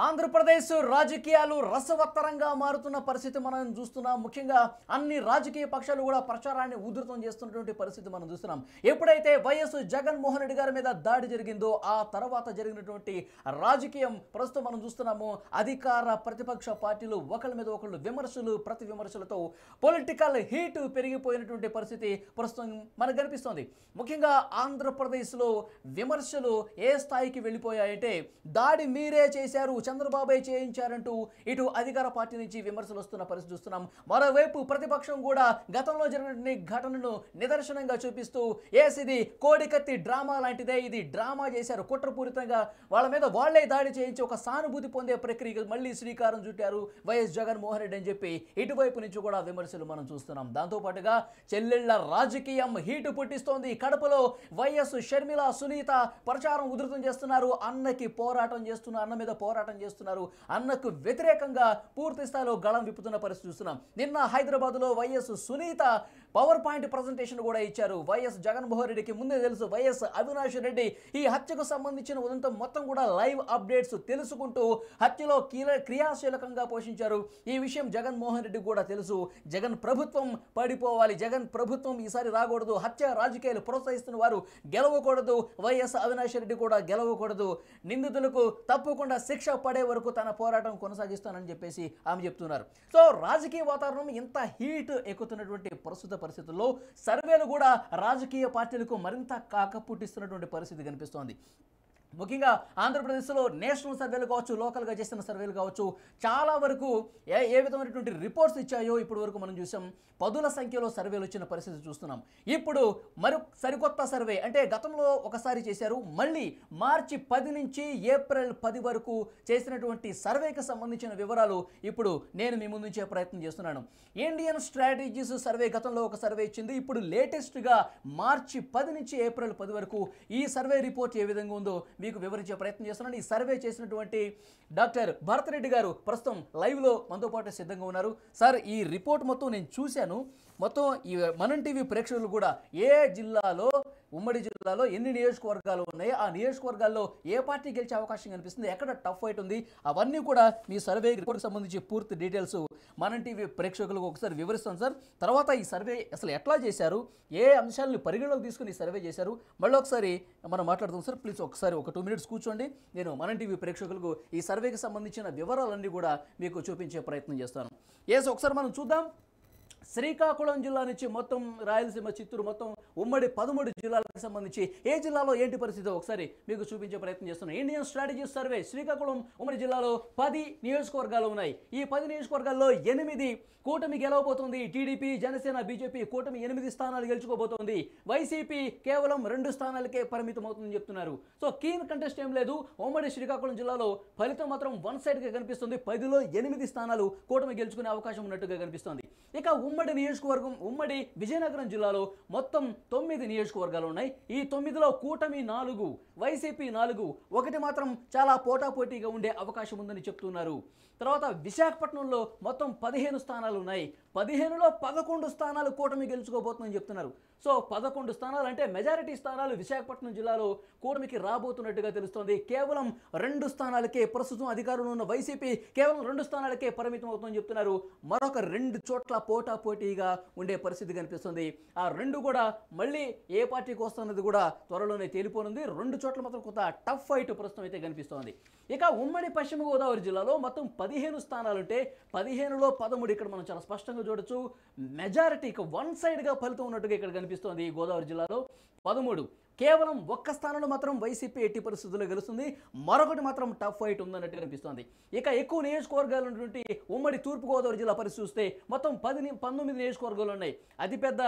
ఆంధ్రప్రదేశ్ రాజకీయాలు రసవత్తరంగా మారుతున్న పరిస్థితి మనం చూస్తున్నాం. ముఖ్యంగా అన్ని రాజకీయ పక్షాలు కూడా ప్రచారాన్ని ఉధృతం చేస్తున్నటువంటి పరిస్థితి మనం చూస్తున్నాం. ఎప్పుడైతే వైఎస్ జగన్మోహన్ రెడ్డి గారి మీద దాడి జరిగిందో ఆ తర్వాత జరిగినటువంటి రాజకీయం ప్రస్తుతం మనం చూస్తున్నాము. అధికార ప్రతిపక్ష పార్టీలు ఒకళ్ళ మీద ఒకళ్ళు విమర్శలు ప్రతి విమర్శలతో పొలిటికల్ హీట్ పెరిగిపోయినటువంటి పరిస్థితి ప్రస్తుతం మనకు కనిపిస్తోంది. ముఖ్యంగా ఆంధ్రప్రదేశ్లో విమర్శలు ఏ స్థాయికి వెళ్ళిపోయాయంటే దాడి మీరే చేశారు, చంద్రబాబే చేయించారంటూ ఇటు అధికార పార్టీ నుంచి విమర్శలు వస్తున్న పరిస్థితి చూస్తున్నాం. మరోవైపు ప్రతిపక్షం కూడా గతంలో జరిగిన ఘటనను నిదర్శనంగా చూపిస్తూ ఇది కోడికత్తి డ్రామా లాంటిదే, ఇది డ్రామా చేశారు, కుట్రపూరితంగా వాళ్ళ మీద వాళ్లే దాడి చేయించి ఒక సానుభూతి పొందే ప్రక్రియకు మళ్ళీ శ్రీకారం చుట్టారు వైఎస్ జగన్మోహన్ రెడ్డి అని చెప్పి ఇటువైపు నుంచి కూడా విమర్శలు మనం చూస్తున్నాం. దాంతోపాటుగా చెల్లెళ్ల రాజకీయం హీటు పుట్టిస్తోంది. కడపలో వైఎస్ షర్మిల సునీత ప్రచారం ఉధృతం చేస్తున్నారు. అన్నకి పోరాటం చేస్తున్నారు, అన్న మీద పోరాటం చేస్తున్నారు, అన్నకు వ్యతిరేకంగా పూర్తి స్థాయిలో గళం విప్పుతున్న పరిస్థితి చూస్తున్నాం. నిన్న హైదరాబాద్లో YS Sunitha power point presentation కూడా ఇచ్చారు. వైఎస్ జగన్మోహన్ రెడ్డికి ముందే తెలుసు, వైఎస్ అవినాష్ రెడ్డి ఈ హత్యకు సంబంధించిన ఉదంతం మొత్తం కూడా లైవ్ అప్డేట్స్ తెలుసుకుంటూ హత్యలో క్రియాశీలకంగా పోషించారు. ఈ విషయం జగన్మోహన్ రెడ్డి కూడా తెలుసు. జగన్ ప్రభుత్వం పడిపోవాలి, జగన్ ప్రభుత్వం ఈసారి రాకూడదు, హత్య రాజకీయాలు ప్రోత్సహిస్తున్న వారు గెలవకూడదు, వైఎస్ అవినాష్ రెడ్డి కూడా గెలవకూడదు, నిందితులకు తప్పకుండా శిక్ష పడే వరకు తన పోరాటం కొనసాగిస్తానని చెప్పేసి ఆమె చెప్తున్నారు. సో రాజకీయ వాతావరణం ఇంత హీట్ ఎక్కుతున్నటువంటి ప్రస్తుత పరిస్థితుల్లో సర్వేలు కూడా రాజకీయ పార్టీలకు మరింత కాకపుట్టిస్తున్నటువంటి పరిస్థితి కనిపిస్తోంది. ముఖ్యంగా ఆంధ్రప్రదేశ్లో నేషనల్ సర్వేలు కావచ్చు, లోకల్గా చేసిన సర్వేలు కావచ్చు, చాలా వరకు ఏ విధమైనటువంటి రిపోర్ట్స్ ఇచ్చాయో ఇప్పటి వరకు మనం చూసాం. పదుల సంఖ్యలో సర్వేలు వచ్చిన పరిస్థితి చూస్తున్నాం. ఇప్పుడు సరికొత్త సర్వే, అంటే గతంలో ఒకసారి చేశారు, మళ్ళీ మార్చి 10 నుంచి ఏప్రిల్ 10 వరకు చేసినటువంటి సర్వేకి సంబంధించిన వివరాలు ఇప్పుడు నేను మీ ముందుంచే ప్రయత్నం చేస్తున్నాను. ఇండియన్ స్ట్రాటజీస్ సర్వే గతంలో ఒక సర్వే ఇచ్చింది. ఇప్పుడు లేటెస్ట్గా మార్చి 10 నుంచి ఏప్రిల్ 10 వరకు ఈ సర్వే రిపోర్ట్ ఏ విధంగా ఉందో మీకు వివరించే ప్రయత్నం చేస్తున్నాను. ఈ సర్వే చేసినటువంటి డాక్టర్ భరత్ రెడ్డి గారు ప్రస్తుతం లైవ్లో మనతో పాటు సిద్ధంగా ఉన్నారు. సార్, ఈ రిపోర్ట్ మొత్తం నేను చూశాను. మొత్తం ఈ మనం టీవీ ప్రేక్షకులు కూడా ఏ జిల్లాలో, ఉమ్మడి జిల్లాలో ఎన్ని నియోజకవర్గాలు ఉన్నాయి, ఆ నియోజకవర్గాల్లో ఏ పార్టీ గెలిచే అవకాశం కనిపిస్తుంది, ఎక్కడ టఫ్ ఫైట్ ఉంది, అవన్నీ కూడా మీ సర్వే రిపోర్ట్కి సంబంధించి పూర్తి డీటెయిల్స్ మనం టీవీ ప్రేక్షకులకు ఒకసారి వివరిస్తాం సార్. తర్వాత ఈ సర్వే అసలు ఎట్లా చేశారు, ఏ అంశాలను పరిగణలోకి తీసుకుని సర్వే చేశారు, మళ్ళీ ఒకసారి మనం మాట్లాడుతాం సార్. ప్లీజ్ ఒకసారి ఒక 2 minutes కూర్చోండి. నేను మనం టీవీ ప్రేక్షకులకు ఈ సర్వేకి సంబంధించిన వివరాలన్నీ కూడా మీకు చూపించే ప్రయత్నం చేస్తాను. ఒకసారి మనం చూద్దాం. శ్రీకాకుళం జిల్లా నుంచి మొత్తం రాయలసీమ, చిత్తూరు, మొత్తం ఉమ్మడి 13 జిల్లాలకు సంబంధించి ఏ జిల్లాలో ఏంటి పరిస్థితి ఒకసారి మీకు చూపించే ప్రయత్నం చేస్తున్నాం. ఇండియన్ స్ట్రాటజీస్ సర్వే శ్రీకాకుళం ఉమ్మడి జిల్లాలో 10 నియోజకవర్గాలు ఉన్నాయి. ఈ 10 నియోజకవర్గాల్లో 8 కూటమి గెలవబోతోంది. టీడీపీ, జనసేన, బీజేపీ కూటమి 8 స్థానాలు గెలుచుకోబోతోంది. వైసీపీ కేవలం 2 స్థానాలకే పరిమితం అవుతుందని చెప్తున్నారు. సో కీన్ కంటెస్ట్ ఏం లేదు. ఉమ్మడి శ్రీకాకుళం జిల్లాలో ఫలితం మాత్రం వన్ సైడ్గా కనిపిస్తుంది. 10లో 8 స్థానాలు కూటమి గెలుచుకునే అవకాశం ఉన్నట్టుగా కనిపిస్తుంది. ఇక ఉమ్మడి నియోజకవర్గం, ఉమ్మడి విజయనగరం జిల్లాలో మొత్తం 9 నియోజకవర్గాలు ఉన్నాయి. ఈ 9లో కూటమి 4, వైసీపీ 4, ఒకటి మాత్రం చాలా పోటాపోటీగా ఉండే అవకాశం ఉందని చెప్తున్నారు. తర్వాత విశాఖపట్నంలో మొత్తం 15 స్థానాలు ఉన్నాయి. 15లో 11 స్థానాలు కూటమి గెలుచుకోబోతుందని చెప్తున్నారు. సో 11 స్థానాలు అంటే మెజారిటీ స్థానాలు విశాఖపట్నం జిల్లాలో కూటమికి రాబోతున్నట్టుగా తెలుస్తోంది. కేవలం 2 స్థానాలకే ప్రస్తుతం అధికారంలో ఉన్న వైసీపీ కేవలం 2 స్థానాలకే పరిమితం అవుతుందని చెప్తున్నారు. మరొక 2 చోట్ల పోటాపోటీగా ఉండే పరిస్థితి కనిపిస్తుంది. ఆ 2 కూడా మళ్ళీ ఏ పార్టీకి వస్తున్నది కూడా త్వరలోనే తేలిపోనుంది. 2 చోట్ల మాత్రం కొంత టఫ్ ఫైట్ ప్రస్తుతం అయితే కనిపిస్తోంది. ఇక ఉమ్మడి పశ్చిమ గోదావరి జిల్లాలో మొత్తం 15 స్థానాలుంటే 15లో 13 ఇక్కడ మనం చాలా స్పష్టంగా చూడొచ్చు. మెజారిటీ ఇక వన్ సైడ్గా ఫలితం ఉన్నట్టుగా ఇక్కడ కనిపిస్తోంది. గోదావరి జిల్లాలో 13, కేవలం 1 స్థానంలో మాత్రం వైసీపీ ఎట్టి పరిస్థితుల్లో గెలుస్తుంది. మరొకటి మాత్రం టఫ్ ఫైట్ ఉందన్నట్టు కనిపిస్తోంది. ఇక ఎక్కువ నియోజకవర్గాలు ఉన్నటువంటి ఉమ్మడి తూర్పుగోదావరి జిల్లా పరిస్థితి చూస్తే మొత్తం 19 నియోజకవర్గాలు ఉన్నాయి. అతిపెద్ద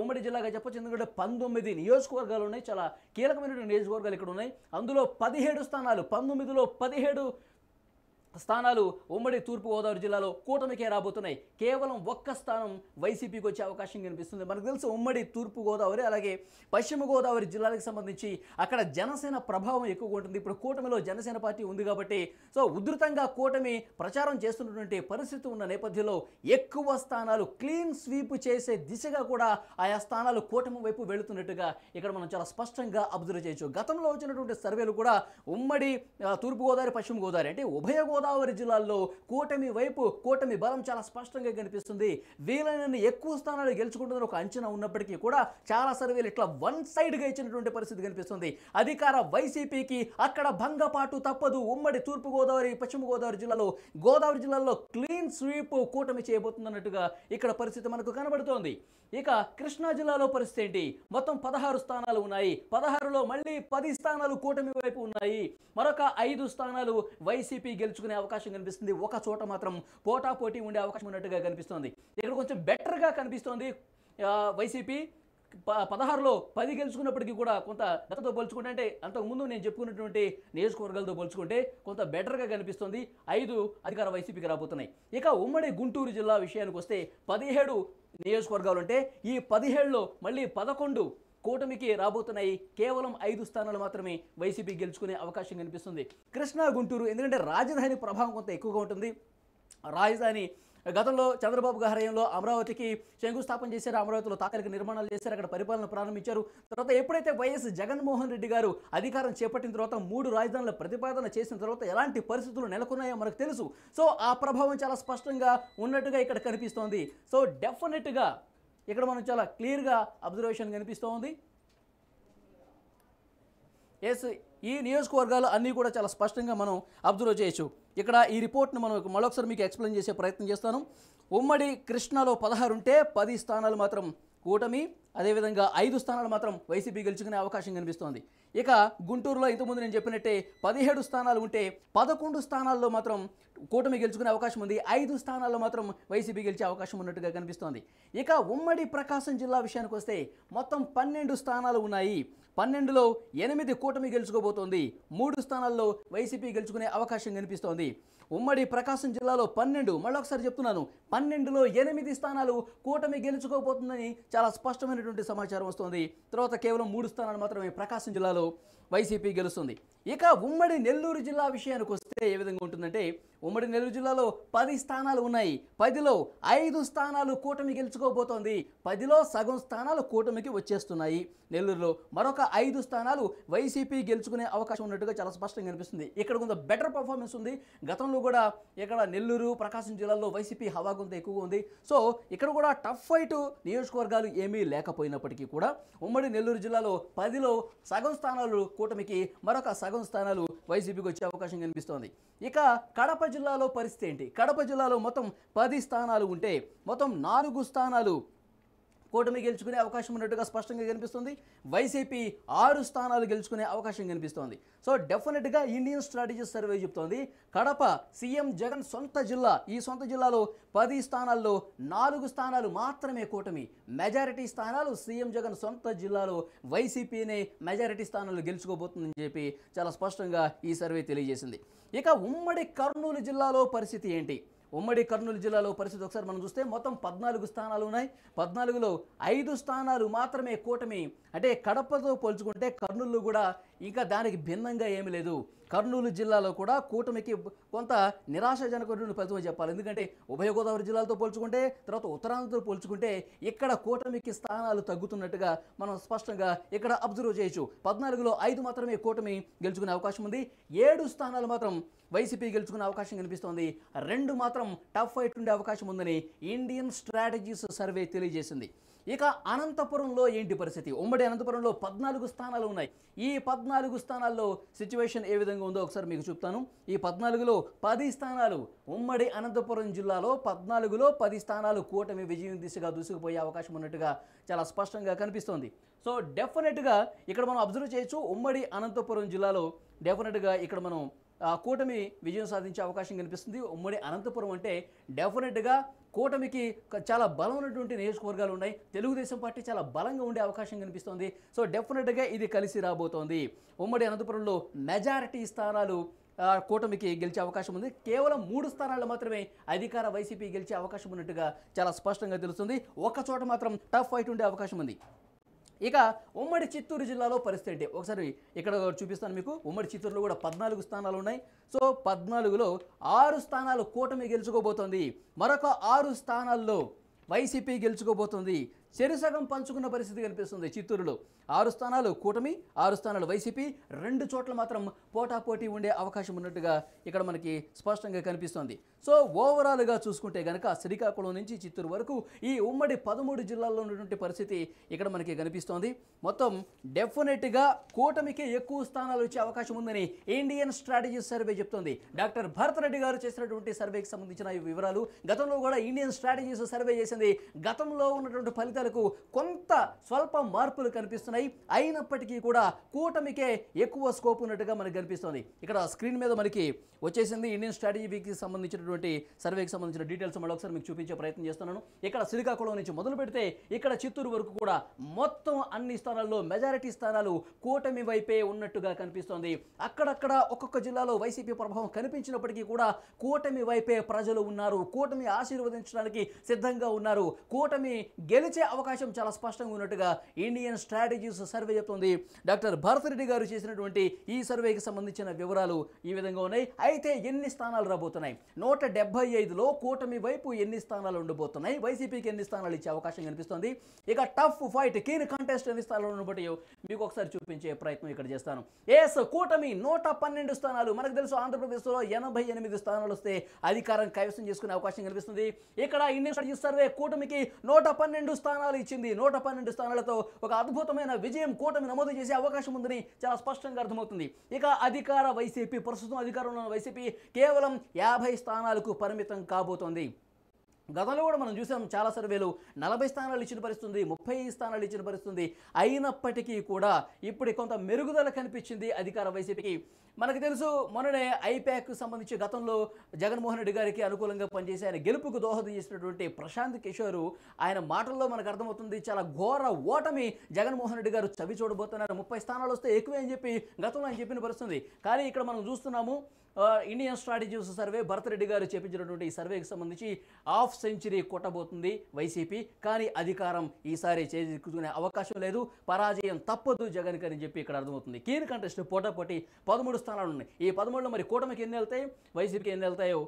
ఉమ్మడి జిల్లాగా చెప్పొచ్చు, ఎందుకంటే 19 నియోజకవర్గాలు ఉన్నాయి. చాలా కీలకమైనటువంటి నియోజకవర్గాలు ఇక్కడ ఉన్నాయి. అందులో 17 స్థానాలు, 19లో 17 స్థానాలు ఉమ్మడి తూర్పుగోదావరి జిల్లాలో కూటమికే రాబోతున్నాయి. కేవలం ఒక్క స్థానం వైసీపీకి వచ్చే అవకాశం కనిపిస్తుంది. మనకు తెలుసు ఉమ్మడి తూర్పుగోదావరి అలాగే పశ్చిమ గోదావరి జిల్లాలకు సంబంధించి అక్కడ జనసేన ప్రభావం ఎక్కువగా ఉంటుంది. ఇప్పుడు కూటమిలో జనసేన పార్టీ ఉంది కాబట్టి సో ఉధృతంగా కూటమి ప్రచారం చేస్తున్నటువంటి పరిస్థితి ఉన్న నేపథ్యంలో ఎక్కువ స్థానాలు క్లీన్ స్వీప్ చేసే దిశగా కూడా ఆయా స్థానాలు కూటమి వైపు వెళుతున్నట్టుగా ఇక్కడ మనం చాలా స్పష్టంగా అబ్జర్వ్ చేయొచ్చు. గతంలో వచ్చినటువంటి సర్వేలు కూడా ఉమ్మడి తూర్పుగోదావరి పశ్చిమ గోదావరి అంటే ఉభయ గోదావరి జిల్లాల్లో కూటమి వైపు కూటమి బలం చాలా స్పష్టంగా కనిపిస్తుంది. వీలైనన్ని ఎక్కువ స్థానాలు గెలుచుకుంటుందని ఒక అంచనా ఉన్నప్పటికీ కూడా చాలా సర్వేలు ఇట్లా వన్ సైడ్గా ఇచ్చినటువంటి పరిస్థితి కనిపిస్తుంది. అధికార వైసీపీకి అక్కడ భంగపాటు తప్పదు. ఉమ్మడి తూర్పుగోదావరి పశ్చిమ గోదావరి జిల్లాలో క్లీన్ స్వీప్ కూటమి చేయబోతుందన్నట్టుగా ఇక్కడ పరిస్థితి మనకు కనబడుతోంది. ఇక కృష్ణా జిల్లాలో పరిస్థితి ఏంటి? మొత్తం 16 స్థానాలు ఉన్నాయి. 16లో మళ్ళీ 10 స్థానాలు కూటమి వైపు ఉన్నాయి. మరొక 5 స్థానాలు వైసీపీ గెలుచుకునే అవకాశం కనిపిస్తుంది. ఒక చోట మాత్రం పోటాపోటీ ఉండే అవకాశం ఉన్నట్టుగా కనిపిస్తోంది. ఇక్కడ కొంచెం బెటర్గా కనిపిస్తోంది వైసీపీ. 16లో 10 గెలుచుకున్నప్పటికీ కూడా కొంత గతంతో పోల్చుకుంటే అంటే అంతకుముందు నేను చెప్పుకున్నటువంటి నియోజకవర్గాలతో పోల్చుకుంటే కొంత బెటర్గా కనిపిస్తుంది. 5 అధికార వైసీపీకి రాబోతున్నాయి. ఇక ఉమ్మడి గుంటూరు జిల్లా విషయానికి వస్తే 17 నియోజకవర్గాలు ఉంటే ఈ 17లో మళ్ళీ 11 కూటమికి రాబోతున్నాయి. కేవలం 5 స్థానాలు మాత్రమే వైసీపీ గెలుచుకునే అవకాశం కనిపిస్తుంది. కృష్ణా గుంటూరు ఎందుకంటే రాజధాని ప్రభావం కొంత ఎక్కువగా ఉంటుంది. రాజధాని గతంలో చంద్రబాబు గారి హయాంలో అమరావతికి శంకుస్థాపన చేశారు. అమరావతిలో తాత్కాలిక నిర్మాణాలు చేశారు. అక్కడ పరిపాలన ప్రారంభించారు. తర్వాత ఎప్పుడైతే వైఎస్ జగన్మోహన్ రెడ్డి గారు అధికారం చేపట్టిన తర్వాత 3 రాజధానుల ప్రతిపాదన చేసిన తర్వాత ఎలాంటి పరిస్థితులు నెలకొన్నాయో మనకు తెలుసు. సో ఆ ప్రభావం చాలా స్పష్టంగా ఉన్నట్టుగా ఇక్కడ కనిపిస్తోంది. సో డెఫినెట్గా ఇక్కడ మనం చాలా క్లియర్గా అబ్జర్వేషన్ కనిపిస్తోంది. ఎస్, ఈ నియోజకవర్గాలు అన్నీ కూడా చాలా స్పష్టంగా మనం అబ్జర్వ్ చేయొచ్చు. ఇక్కడ ఈ రిపోర్ట్ను మనం మరొకసారి మీకు ఎక్స్ప్లెయిన్ చేసే ప్రయత్నం చేస్తాను. ఉమ్మడి కృష్ణాలో 16 ఉంటే 10 స్థానాలు మాత్రం కూటమి, అదేవిధంగా 5 స్థానాలు మాత్రం వైసీపీ గెలుచుకునే అవకాశం కనిపిస్తోంది. ఇక గుంటూరులో ఇంతకుముందు నేను చెప్పినట్టే 17 స్థానాలు ఉంటే 11 స్థానాల్లో మాత్రం కూటమి గెలుచుకునే అవకాశం ఉంది. 5 స్థానాల్లో మాత్రం వైసీపీ గెలిచే అవకాశం ఉన్నట్టుగా కనిపిస్తోంది. ఇక ఉమ్మడి ప్రకాశం జిల్లా విషయానికి వస్తే మొత్తం 12 స్థానాలు ఉన్నాయి. 12లో 8 కూటమి గెలుచుకోబోతోంది. 3 స్థానాల్లో వైసీపీ గెలుచుకునే అవకాశం కనిపిస్తోంది. ఉమ్మడి ప్రకాశం జిల్లాలో 12, మళ్ళొకసారి చెప్తున్నాను, 12లో 8 స్థానాలు కూటమి గెలుచుకోబోతుందని చాలా స్పష్టమైనటువంటి సమాచారం వస్తుంది. తర్వాత కేవలం 3 స్థానాలు మాత్రమే ప్రకాశం జిల్లాలో వైసీపీ గెలుస్తుంది. ఇక ఉమ్మడి నెల్లూరు జిల్లా విషయానికి వస్తే ఏ విధంగా ఉంటుందంటే ఉమ్మడి నెల్లూరు జిల్లాలో 10 స్థానాలు ఉన్నాయి. 10లో 5 స్థానాలు కూటమి గెలుచుకోబోతోంది. 10లో సగం స్థానాలు కూటమికి వచ్చేస్తున్నాయి. నెల్లూరులో మరొక 5 స్థానాలు వైసీపీ గెలుచుకునే అవకాశం ఉన్నట్టుగా చాలా స్పష్టంగా కనిపిస్తుంది. ఇక్కడ కొంత బెటర్ పర్ఫార్మెన్స్ ఉంది. గతంలో కూడా ఇక్కడ నెల్లూరు ప్రకాశం జిల్లాలో వైసీపీ హవా కొంత ఎక్కువగా ఉంది. సో ఇక్కడ కూడా టఫ్ ఫైట్ నియోజకవర్గాలు ఏమీ లేకపోయినప్పటికీ కూడా ఉమ్మడి నెల్లూరు జిల్లాలో 10లో సగం స్థానాలు కూటమికి, మరొక సగం స్థానాలు వైసీపీకి వచ్చే అవకాశం కనిపిస్తోంది. ఇక కడప జిల్లాలో పరిస్థితి ఏంటి? కడప జిల్లాలో మొత్తం 10 స్థానాలు ఉంటే మొత్తం 4 స్థానాలు కూటమి గెలుచుకునే అవకాశం ఉన్నట్టుగా స్పష్టంగా కనిపిస్తుంది. వైసీపీ 6 స్థానాలు గెలుచుకునే అవకాశం కనిపిస్తోంది. సో డెఫినెట్గా ఇండియన్ స్ట్రాటజీ సర్వే చెప్తోంది కడప సీఎం జగన్ సొంత జిల్లా. ఈ సొంత జిల్లాలో 10 స్థానాల్లో 4 స్థానాలు మాత్రమే కూటమి. మెజారిటీ స్థానాలు సీఎం జగన్ సొంత జిల్లాలో వైసీపీనే మెజారిటీ స్థానాలు గెలుచుకోబోతుందని చెప్పి చాలా స్పష్టంగా ఈ సర్వే తెలియజేసింది. ఇక ఉమ్మడి కర్నూలు జిల్లాలో పరిస్థితి ఏంటి? ఉమ్మడి కర్నూలు జిల్లాలో పరిస్థితి ఒకసారి మనం చూస్తే మొత్తం 14 స్థానాలు ఉన్నాయి. 14లో 5 స్థానాలు మాత్రమే కూటమి. అంటే కడపతో పోల్చుకుంటే కర్నూలు కూడా ఇంకా దానికి భిన్నంగా ఏమీ లేదు. కర్నూలు జిల్లాలో కూడా కూటమికి కొంత నిరాశాజనకమైన ఫలితం చెప్పాలి. ఎందుకంటే ఉభయ గోదావరి జిల్లాలతో పోల్చుకుంటే, తర్వాత ఉత్తరాంధ్రతో పోల్చుకుంటే ఇక్కడ కూటమికి స్థానాలు తగ్గుతున్నట్టుగా మనం స్పష్టంగా ఇక్కడ అబ్జర్వ్ చేయొచ్చు. 14లో 5 మాత్రమే కూటమి గెలుచుకునే అవకాశం ఉంది. 7 స్థానాలు మాత్రం వైసీపీ గెలుచుకునే అవకాశం కనిపిస్తోంది. 2 మాత్రం టఫ్ ఫైట్ ఉండే అవకాశం ఉందని ఇండియన్ స్ట్రాటజీస్ సర్వే తెలియజేసింది. ఇక అనంతపురంలో ఏంటి పరిస్థితి? ఉమ్మడి అనంతపురంలో 14 స్థానాలు ఉన్నాయి. ఈ 14 స్థానాల్లో సిచ్యువేషన్ ఏ విధంగా ఉందో ఒకసారి మీకు చెప్తాను. ఈ 14లో 10 స్థానాలు ఉమ్మడి అనంతపురం జిల్లాలో 14లో 10 స్థానాలు కూటమి విజయం దిశగా దూసుకుపోయే అవకాశం ఉన్నట్టుగా చాలా స్పష్టంగా కనిపిస్తోంది. సో డెఫినెట్గా ఇక్కడ మనం అబ్జర్వ్ చేయొచ్చు. ఉమ్మడి అనంతపురం జిల్లాలో డెఫినెట్గా ఇక్కడ మనం కూటమి విజయం సాధించే అవకాశం కనిపిస్తుంది. ఉమ్మడి అనంతపురం అంటే డెఫినెట్గా కూటమికి చాలా బలమైనటువంటి నియోజకవర్గాలు ఉన్నాయి. తెలుగుదేశం పార్టీ చాలా బలంగా ఉండే అవకాశం కనిపిస్తోంది. సో డెఫినెట్గా ఇది కలిసి రాబోతోంది. ఉమ్మడి అనంతపురంలో మెజారిటీ స్థానాలు కూటమికి గెలిచే అవకాశం ఉంది. కేవలం 3 స్థానాల్లో మాత్రమే అధికార వైసీపీ గెలిచే అవకాశం ఉన్నట్టుగా చాలా స్పష్టంగా తెలుస్తుంది. ఒక చోట మాత్రం టఫ్ ఫైట్ ఉండే అవకాశం ఉంది. ఇక ఉమ్మడి చిత్తూరు జిల్లాలో పరిస్థితి ఏంటి ఒకసారి ఇక్కడ చూపిస్తాను మీకు. ఉమ్మడి చిత్తూరులో కూడా 14 స్థానాలు ఉన్నాయి. సో 14లో 6 స్థానాలు కూటమి గెలుచుకోబోతోంది. మరొక 6 స్థానాల్లో వైసీపీ గెలుచుకోబోతుంది. చెరుసగం పంచుకున్న పరిస్థితి కనిపిస్తుంది చిత్తూరులో. 6 స్థానాలు కూటమి, 6 స్థానాలు వైసీపీ, 2 చోట్ల మాత్రం పోటాపోటీ ఉండే అవకాశం ఉన్నట్టుగా ఇక్కడ మనకి స్పష్టంగా కనిపిస్తోంది. సో ఓవరాల్గా చూసుకుంటే కనుక శ్రీకాకుళం నుంచి చిత్తూరు వరకు ఈ ఉమ్మడి 13 జిల్లాల్లో ఉన్నటువంటి పరిస్థితి ఇక్కడ మనకి కనిపిస్తోంది. మొత్తం డెఫినెట్గా కూటమికి ఎక్కువ స్థానాలు వచ్చే అవకాశం ఉందని ఇండియన్ స్ట్రాటజీ సర్వే చెప్తోంది. డాక్టర్ భరత్ రెడ్డి గారు చేసినటువంటి సర్వేకి సంబంధించిన ఈ వివరాలు. గతంలో కూడా ఇండియన్ స్ట్రాటజీస్ సర్వే చేసింది. గతంలో ఉన్నటువంటి ఫలితాలకు కొంత స్వల్ప మార్పులు కనిపిస్తున్నాయి. అయినప్పటికీ కూడా కూటమికే ఎక్కువ స్కోప్ ఉన్నట్టుగా మనకు కనిపిస్తోంది. ఇక్కడ స్క్రీన్ మీద మనకి వచ్చేసింది ఇండియన్ స్ట్రాటజీకి సంబంధించినటువంటి సర్వేకి సంబంధించిన డీటెయిల్స్ మళ్ళీ ఒకసారి మీకు చూపించే ప్రయత్నం చేస్తున్నాను. ఇక్కడ శ్రీకాకుళం నుంచి మొదలు పెడితే ఇక్కడ చిత్తూరు వరకు కూడా మొత్తం అన్ని స్థానాల్లో మెజారిటీ స్థానాలు కూటమి వైపే ఉన్నట్టుగా కనిపిస్తోంది. అక్కడక్కడ ఒక్కొక్క జిల్లాలో వైసీపీ ప్రభావం కనిపించినప్పటికీ కూడా కూటమి వైపే ప్రజలు ఉన్నారు. కూటమి ఆశీర్వదించడానికి సిద్ధంగా ఉన్నారు. కూటమి గెలిచే అవకాశం చాలా స్పష్టంగా ఉన్నట్టుగా ఇండియన్ స్ట్రాటజీస్ సర్వే చెప్తోంది. డాక్టర్ భరత్ రెడ్డి గారు చేసినటువంటి ఈ సర్వేకి సంబంధించిన వివరాలు ఈ విధంగా ఉన్నాయి. అయితే ఎన్ని స్థానాలు రాబోతున్నాయి? 175లో కూటమి వైపు ఎన్ని స్థానాలు ఉండబోతున్నాయి? వైసీపీకి ఎన్ని స్థానాలు ఇచ్చే అవకాశం కనిపిస్తుంది? ఇక టఫ్ ఫైట్ కీన్ కంటెస్ట్ ఎన్ని స్థానాలు ఉండబోతాయో మీకు ఒకసారి చూపించే ప్రయత్నం ఇక్కడ చేస్తాను. కూటమి 112 స్థానాలు. మనకు తెలుసు ఆంధ్రప్రదేశ్లో 88 స్థానాలు వస్తే అధికారం కైవసం చేసుకునే అవకాశం కనిపిస్తుంది. ఇక్కడ ఇండియన్ స్ట్రాటజీ సర్వే కూటమికి 112 స్థానాలు ఇచ్చింది. 112 స్థానాలతో ఒక అద్భుతమైన విజయం కూటమి నమోదు చేసే అవకాశం ఉందని చాలా స్పష్టంగా అర్థమవుతుంది. ఇక అధికార వైసీపీ, ప్రస్తుతం అధికారంలో ఉన్న వైసీపీ కేవలం 50 స్థానాలకు పరిమితం కాబోతోంది. గతంలో కూడా మనం చూసాం చాలా సర్వేలు 40 స్థానాలు ఇచ్చిన పరిస్థితుంది, 30 స్థానాలు ఇచ్చిన పరిస్థితుంది. అయినప్పటికీ కూడా ఇప్పుడు కొంత మెరుగుదల కనిపించింది అధికార వైసీపీకి. మనకు తెలుసు మొన్ననే ఐప్యాక్ సంబంధించి గతంలో జగన్మోహన్ రెడ్డి గారికి అనుకూలంగా పనిచేసి ఆయన గెలుపుకు దోహదం చేసినటువంటి ప్రశాంత్ కిషోర్, ఆయన మాటల్లో మనకు అర్థమవుతుంది చాలా ఘోర ఓటమి జగన్మోహన్ రెడ్డి గారు చవి చూడబోతున్నారు. 30 స్థానాలు వస్తే ఎక్కువే అని చెప్పి గతంలో ఆయన చెప్పిన పరిస్థితుంది. కానీ ఇక్కడ మనం చూస్తున్నాము Indian strategies survey Bharat Reddy గారు చేపించినటువంటి ఈ సర్వేకి సంబంధించి హాఫ్ సెంచరీ కొట్టబోతుంది వైసీపీ. కానీ అధికారం ఈసారి చేజిక్కునే అవకాశం లేదు. పరాజయం తప్పదు జగన్ అని చెప్పి ఇక్కడ అర్థమవుతుంది. కీన్ కంటెస్ట్ పోటాపోటీ 13 స్థానాలు ఉన్నాయి. ఈ 13లో మరి కూటమికి ఎన్ని వెళ్తాయి, వైసీపీకి ఎన్ని వెళ్తాయో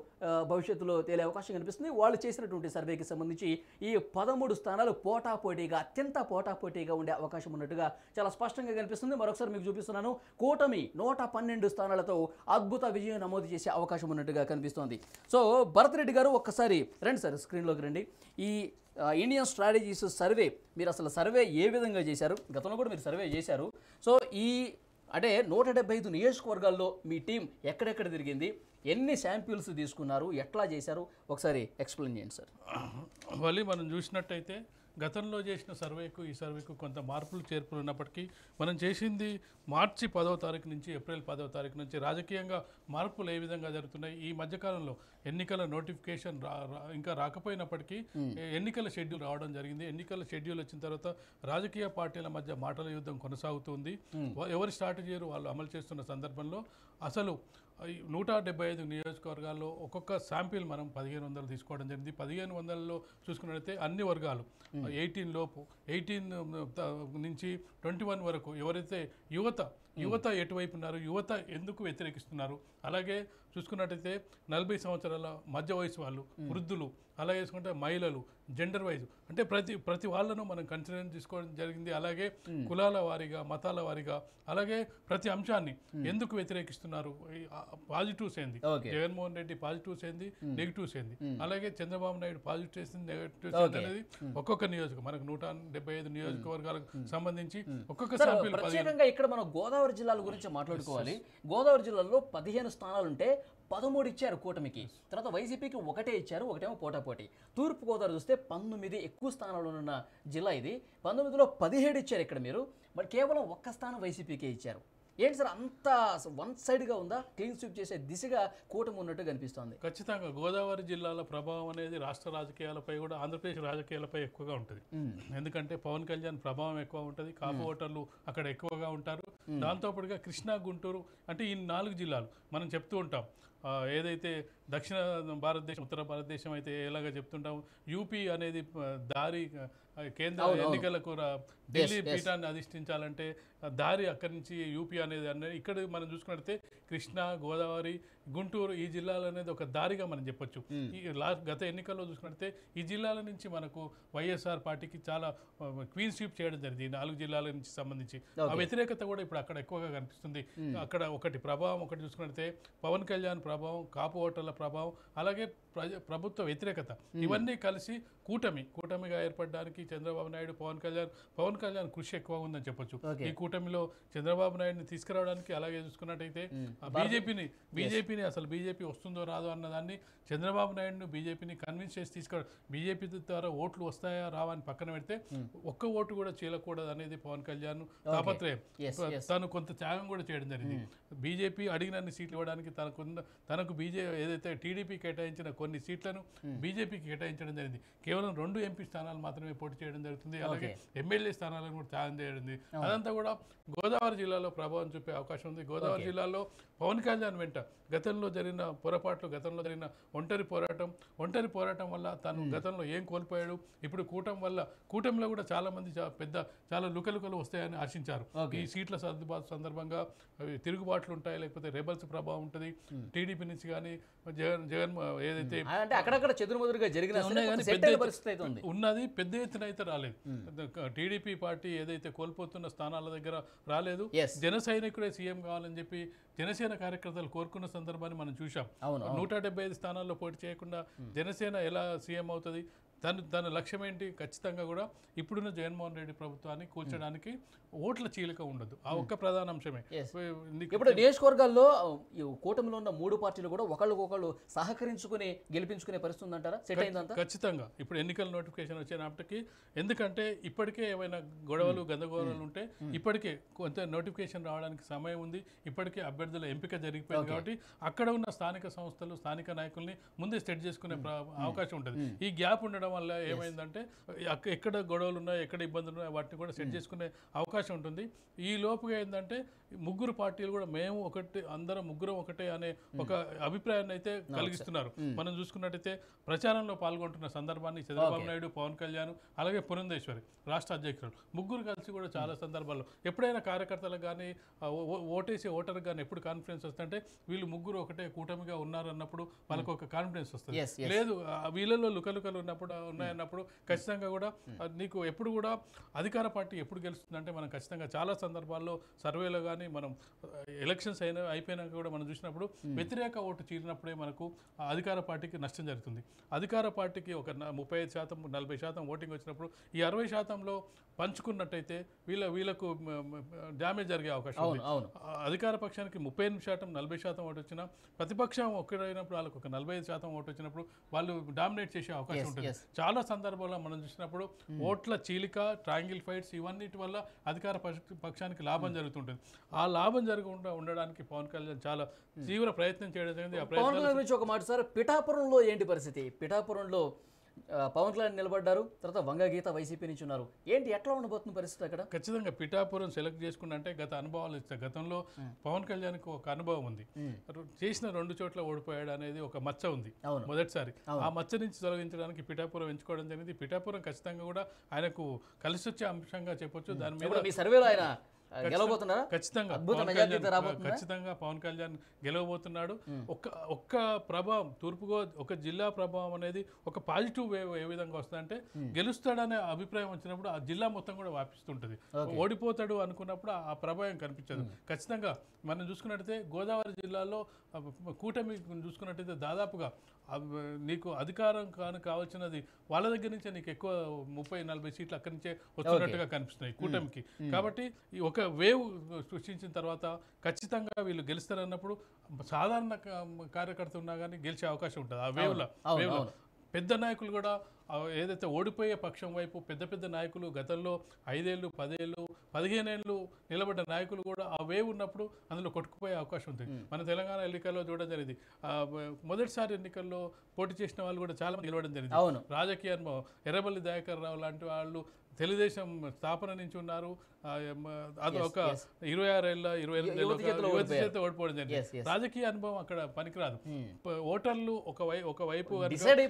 భవిష్యత్తులో తేలే అవకాశం కనిపిస్తుంది. వాళ్ళు చేసినటువంటి సర్వేకి సంబంధించి ఈ 13 స్థానాలు పోటాపోటీగా, అత్యంత పోటాపోటీగా ఉండే అవకాశం ఉన్నట్టుగా చాలా స్పష్టంగా కనిపిస్తుంది. మరొకసారి మీకు చూపిస్తున్నాను. కూటమి 112 స్థానాలతో అద్భుత విజయం నమోదు చేసే అవకాశం ఉన్నట్టుగా కనిపిస్తోంది. సో భరత్ రెడ్డి గారు ఒక్కసారి రండి సార్, స్క్రీన్లోకి రండి. ఈ ఇండియన్ స్ట్రాటజీస్ సర్వే మీరు అసలు సర్వే ఏ విధంగా చేశారు? గతంలో కూడా మీరు సర్వే చేశారు. సో ఈ అంటే 175 నియోజకవర్గాల్లో మీ టీం ఎక్కడెక్కడ తిరిగింది, ఎన్ని శాంపిల్స్ తీసుకున్నారు, ఎట్లా చేశారు, ఒకసారి ఎక్స్ప్లెయిన్ చేయండి సార్. మళ్ళీ మనం చూసినట్టయితే గతంలో చేసిన సర్వేకు ఈ సర్వేకు కొంత మార్పులు చేర్పులు ఉన్నప్పటికీ మనం చేసింది మార్చి 10వ తారీఖు నుంచి ఏప్రిల్ 10వ తారీఖు నుంచి రాజకీయంగా మార్పులు ఏ విధంగా జరుగుతున్నాయి, ఈ మధ్యకాలంలో ఎన్నికల నోటిఫికేషన్ ఇంకా రాకపోయినప్పటికీ ఎన్నికల షెడ్యూల్ రావడం జరిగింది. ఎన్నికల షెడ్యూల్ వచ్చిన తర్వాత రాజకీయ పార్టీల మధ్య మాటల యుద్ధం కొనసాగుతుంది. ఎవరి స్ట్రాటజీలు వాళ్ళు అమలు చేస్తున్న సందర్భంలో అసలు 175 నియోజకవర్గాల్లో ఒక్కొక్క శాంపిల్ మనం 1500 తీసుకోవడం జరిగింది. 1500లో చూసుకున్నట్లయితే అన్ని వర్గాలు 18 లోపు 18 నుంచి 21 వరకు ఎవరైతే యువత ఎటువైపు ఉన్నారు, యువత ఎందుకు వ్యతిరేకిస్తున్నారు, అలాగే చూసుకున్నట్టయితే 40 సంవత్సరాల మధ్య వయసు వాళ్ళు, వృద్ధులు, అలాగే చూసుకుంటే మహిళలు, జెండర్ వైజ్ అంటే ప్రతి వాళ్ళను మనం కన్సిడర్ తీసుకోవడం జరిగింది. అలాగే కులాల వారీగా, మతాల వారీగా, అలాగే ప్రతి అంశాన్ని ఎందుకు వ్యతిరేకిస్తున్నారు, పాజిటివ్స్ ఏంది, జగన్మోహన్ రెడ్డి పాజిటివ్స్ ఏంది, నెగిటివ్స్ ఏంది, అలాగే చంద్రబాబు నాయుడు పాజిటివ్స్ ఏంది, నెగిటివ్స్ అనేది ఒక్కొక్క నియోజకవర్గం మనకు 175 నియోజకవర్గాలకు సంబంధించి ఒక్కొక్క శాంపిల్. ప్రత్యేకంగా ఇక్కడ మనం గోదావరి జిల్లాల గురించి మాట్లాడుకోవాలి. గోదావరి జిల్లాలో 15 స్థానాలు ఉంటే 13 ఇచ్చారు కూటమికి, తర్వాత వైసీపీకి 1 ఇచ్చారు, 1 పోటాపోటీ. తూర్పు గోదావరి చూస్తే 19 ఎక్కువ స్థానాలు ఉన్న జిల్లా ఇది. 19లో 17 ఇచ్చారు ఇక్కడ మీరు, మరి కేవలం 1 స్థానం వైసీపీకే ఇచ్చారు. ఏంటి సార్ అంత వన్ సైడ్గా ఉందా? క్లీన్ స్వీప్ చేసే దిశగా కూటమి ఉన్నట్టు కనిపిస్తోంది. ఖచ్చితంగా గోదావరి జిల్లాల ప్రభావం అనేది రాష్ట్ర రాజకీయాలపై కూడా ఆంధ్రప్రదేశ్ రాజకీయాలపై ఎక్కువగా ఉంటుంది. ఎందుకంటే పవన్ కళ్యాణ్ ప్రభావం ఎక్కువ ఉంటుంది, కాపు ఓటర్లు అక్కడ ఎక్కువగా ఉంటారు. దాంతోపాటుగా కృష్ణా, గుంటూరు అంటే ఈ 4 జిల్లాలు మనం చెప్తూ ఉంటాం. ఏదైతే దక్షిణ భారతదేశం, ఉత్తర భారతదేశం అయితే ఎలాగ చెప్తుంటాం, యూపీ అనేది దారి కేంద్ర ఎన్నికలకు ఢిల్లీ పీఠాన్ని అధిష్ఠించాలంటే దారి అక్కడి నుంచి యూపీ అనేది ఇక్కడ మనం చూసుకున్నట్లయితే కృష్ణా, గోదావరి, గుంటూరు ఈ జిల్లాలు అనేది ఒక దారిగా మనం చెప్పొచ్చు. ఈ గత ఎన్నికల్లో చూసుకున్నట్లయితే ఈ జిల్లాల నుంచి మనకు వైఎస్ఆర్ పార్టీకి చాలా క్వీన్ స్వీప్ చేయడం జరిగింది. 4 జిల్లాల నుంచి సంబంధించి ఆ వ్యతిరేకత కూడా ఇప్పుడు అక్కడ ఎక్కువగా కనిపిస్తుంది. అక్కడ ఒకటి ప్రభావం, ఒకటి చూసుకున్నట్లయితే పవన్ కళ్యాణ్ ప్రభావం, కాపు ఓటర్ల ప్రభావం, అలాగే ప్రభుత్వ వ్యతిరేకత, ఇవన్నీ కలిసి కూటమిగా ఏర్పడడానికి చంద్రబాబు నాయుడు, పవన్ కళ్యాణ్ కృషి ఎక్కువ ఉందని చెప్పొచ్చు. ఈ కూటమిలో చంద్రబాబు నాయుడుని తీసుకురావడానికి, అలాగే చూసుకున్నట్టయితే బీజేపీని అసలు బీజేపీ వస్తుందో రాదో అన్నదాన్ని చంద్రబాబు నాయుడును బీజేపీని కన్విన్స్ చేసి తీసుకురావడం, బీజేపీ ద్వారా ఓట్లు వస్తాయా రావా అని పక్కన పెడితే ఒక్క ఓటు కూడా చీలకూడదు అనేది పవన్ కళ్యాణ్ తాపత్రయం. తను కొంత త్యాగం కూడా చేయడం జరిగింది. బీజేపీ అడిగినన్ని సీట్లు ఇవ్వడానికి తనకు ఏదైతే టీడీపీ కేటాయించిన కొన్ని సీట్లను బీజేపీకి కేటాయించడం జరిగింది. కేవలం 2 ఎంపీ స్థానాలు మాత్రమే పోటీ చేయడం జరుగుతుంది. అలాగే ఎమ్మెల్యే స్థానాలను కూడా త్యాగం చేయడం. అదంతా కూడా గోదావరి జిల్లాలో ప్రభావం చూపే అవకాశం ఉంది. గోదావరి జిల్లాలో పవన్ కళ్యాణ్ వెంట గతంలో జరిగిన పొరపాట్లు, గతంలో జరిగిన ఒంటరి పోరాటం వల్ల తను గతంలో ఏం కోల్పోయాడు, ఇప్పుడు కూటమిలో కూడా చాలా మంది చాలా లుకలుకలు వస్తాయని ఆశించారు. ఈ సీట్ల సర్దుబాటు సందర్భంగా తిరుగుబాట్లు ఉంటాయి, లేకపోతే రెబల్స్ ప్రభావం ఉంటుంది టీడీపీ నుంచి కానీ జగన్ ఏదైతే అక్కడక్కడ చెదురుమదురుగా జరిగిన ఉన్నది పెద్ద ఎత్తున అయితే రాలేదు. టీడీపీ పార్టీ ఏదైతే కోల్పోతున్న స్థానాల దగ్గర రాలేదు. జన సైనికుడే సీఎం కావాలని చెప్పి జనసేన కార్యకర్తలు కోరుకున్న సందర్భాన్ని మనం చూసాం. 175 స్థానాల్లో పోటీ చేయకుండా జనసేన ఎలా సీఎం అవుతుంది? తన లక్ష్యం ఏంటి? ఖచ్చితంగా కూడా ఇప్పుడున్న జగన్మోహన్ రెడ్డి ప్రభుత్వాన్ని కూల్చడానికి ఓట్ల చీలిక ఉండదు. ఆ ఒక్క ప్రధాన అంశమే. ఇప్పుడు నియోజకవర్గాల్లో కూటమిలో ఉన్న 3 పార్టీలు కూడా ఒకళ్ళకొకళ్ళు సహకరించుకుని గెలిపించుకునే పరిస్థితి ఉందంటారా? సెట్ అయిందంతా? ఖచ్చితంగా. ఇప్పుడు ఎన్నికల నోటిఫికేషన్ వచ్చినప్పటికీ, ఎందుకంటే ఇప్పటికే ఏమైనా గొడవలు గందరగోళాలు ఉంటే ఇప్పటికే కొంత నోటిఫికేషన్ రావడానికి సమయం ఉంది. ఇప్పటికే అభ్యర్థుల ఎంపిక జరిగిపోయింది కాబట్టి అక్కడ ఉన్న స్థానిక సంస్థలు, స్థానిక నాయకుల్ని ముందే సెట్ చేసుకునే అవకాశం ఉంటుంది. ఈ గ్యాప్ ఉండడం వల్ల ఏమైందంటే ఎక్కడ గొడవలు ఉన్నాయి, ఎక్కడ ఇబ్బందులు ఉన్నాయి, వాటిని కూడా సెట్ చేసుకునే అవకాశం ఉంటుంది. ఈ లోపుగా ఏంటంటే 3 పార్టీలు కూడా మేము ఒకటి, అందరం ముగ్గురం ఒకటే అనే ఒక అభిప్రాయాన్ని అయితే కలిగిస్తున్నారు. మనం చూసుకున్నట్టయితే ప్రచారంలో పాల్గొంటున్న సందర్భాన్ని చంద్రబాబు నాయుడు, పవన్ కళ్యాణ్, అలాగే పురంధేశ్వరి రాష్ట్ర అధ్యక్షులు ముగ్గురు కలిసి కూడా చాలా సందర్భాల్లో ఎప్పుడైనా కార్యకర్తలకు కానీ ఓటేసే ఓటర్కి కానీ ఎప్పుడు కాన్ఫిడెన్స్ వస్తుంటే వీళ్ళు ముగ్గురు ఒకటే కూటమిగా ఉన్నారు అన్నప్పుడు వాళ్ళకు ఒక కాన్ఫిడెన్స్ వస్తుంది. లేదు వీళ్ళలో లుకలుకలు ఉన్నాయన్నప్పుడు ఖచ్చితంగా కూడా నీకు ఎప్పుడు కూడా అధికార పార్టీ ఎప్పుడు గెలుస్తుందంటే మనం ఖచ్చితంగా చాలా సందర్భాల్లో సర్వేలో కానీ మనం ఎలక్షన్స్ అయిపోయినాక కూడా మనం చూసినప్పుడు వ్యతిరేక ఓటు చీలినప్పుడే మనకు అధికార పార్టీకి నష్టం జరుగుతుంది. అధికార పార్టీకి ఒక 35%, 40% ఓటింగ్ వచ్చినప్పుడు ఈ 60%లో పంచుకున్నట్టయితే వీళ్ళకు డ్యామేజ్ జరిగే అవకాశం ఉంది. అధికార పక్షానికి 38%, 40% ఓటు వచ్చినా ప్రతిపక్షం ఒక్కడైనప్పుడు వాళ్ళకు ఒక 45% ఓటు వచ్చినప్పుడు వాళ్ళు డామినేట్ చేసే అవకాశం ఉంటుంది. చాలా సందర్భాల్లో మనం చూసినప్పుడు ఓట్ల చీలిక, ట్రయాంగిల్ ఫైట్స్ ఇవన్నిటి వల్ల అధికార పక్షానికి లాభం జరుగుతుంటుంది. ఆ లాభం జరగకుండా ఉండడానికి పవన్ కళ్యాణ్ చాలా తీవ్ర ప్రయత్నం చేయడం జరిగింది. ఆ ప్రయత్నం ఒక మాట సార్, పిఠాపురంలో ఏంటి పరిస్థితి? పిఠాపురంలో పవన్ కళ్యాణ్ నిలబడ్డారు, తర్వాత వంగగీత వైసీపీ నుంచి ఉన్నారు. ఏంటి ఎట్లా ఉండబోతున్న పరిస్థితి అక్కడ? ఖచ్చితంగా పిఠాపురం సెలెక్ట్ చేసుకుంటే గత అనుభవాలు ఇస్తాయి. గతంలో పవన్ కళ్యాణ్కి ఒక అనుభవం ఉంది. చేసిన 2 చోట్ల ఓడిపోయాడు అనేది ఒక మచ్చ ఉంది మొదటిసారి. ఆ మచ్చ నుంచి తొలగించడానికి పిఠాపురం ఎంచుకోవడం జరిగింది. పిఠాపురం ఖచ్చితంగా కూడా ఆయనకు కలిసి వచ్చే అంశంగా చెప్పొచ్చు. దాని మీద మీ సర్వేలో ఆయన ఖచ్చితంగా పవన్ కళ్యాణ్ గెలవబోతున్నాడు. ఒక్క ప్రభావం ఒక జిల్లా ప్రభావం అనేది ఒక పాజిటివ్ వేవ్ ఏ విధంగా వస్తుందంటే గెలుస్తాడనే అభిప్రాయం వచ్చినప్పుడు ఆ జిల్లా మొత్తం కూడా వ్యాపిస్తుంటది. ఓడిపోతాడు అనుకున్నప్పుడు ఆ ప్రభావం కనిపించదు. ఖచ్చితంగా మనం చూసుకున్నట్టయితే గోదావరి జిల్లాలో కూటమి చూసుకున్నట్టయితే దాదాపుగా నీకు అధికారం కావాల్సినది వాళ్ళ దగ్గర నుంచే నీకు ఎక్కువ 30-40 సీట్లు అక్కడి నుంచే వచ్చినట్టుగా కనిపిస్తున్నాయి కూటమికి. కాబట్టి ఈ ఒక వేవ్ సృష్టించిన తర్వాత ఖచ్చితంగా వీళ్ళు గెలుస్తారన్నప్పుడు సాధారణ కార్యకర్త ఉన్నా కానీ గెలిచే అవకాశం ఉంటుంది. ఆ వేవ్లో పెద్ద నాయకులు కూడా ఏదైతే ఓడిపోయే పక్షం వైపు పెద్ద పెద్ద నాయకులు గతంలో 5 ఏళ్ళు 10 ఏళ్ళు 15 ఏళ్ళు నిలబడ్డ నాయకులు కూడా ఆ వేవ్ ఉన్నప్పుడు అందులో కొట్టుకుపోయే అవకాశం ఉంది. మన తెలంగాణ ఎన్నికల్లో చూడడం జరిగింది. మొదటిసారి ఎన్నికల్లో పోటీ చేసిన వాళ్ళు కూడా చాలా మంది నిలబడడం జరిగింది. రాజకీయ అనుభవం ఎర్రబల్లి దయాకర్ రావు లాంటి వాళ్ళు తెలుగుదేశం స్థాపన నుంచి ఉన్నారు. అది ఒక 26 ఏళ్ళ 28 యువత చేత ఓడిపోవడం జరిగింది. రాజకీయ అనుభవం అక్కడ పనికిరాదు. ఓటర్లు ఒకవైపు డిసైడ్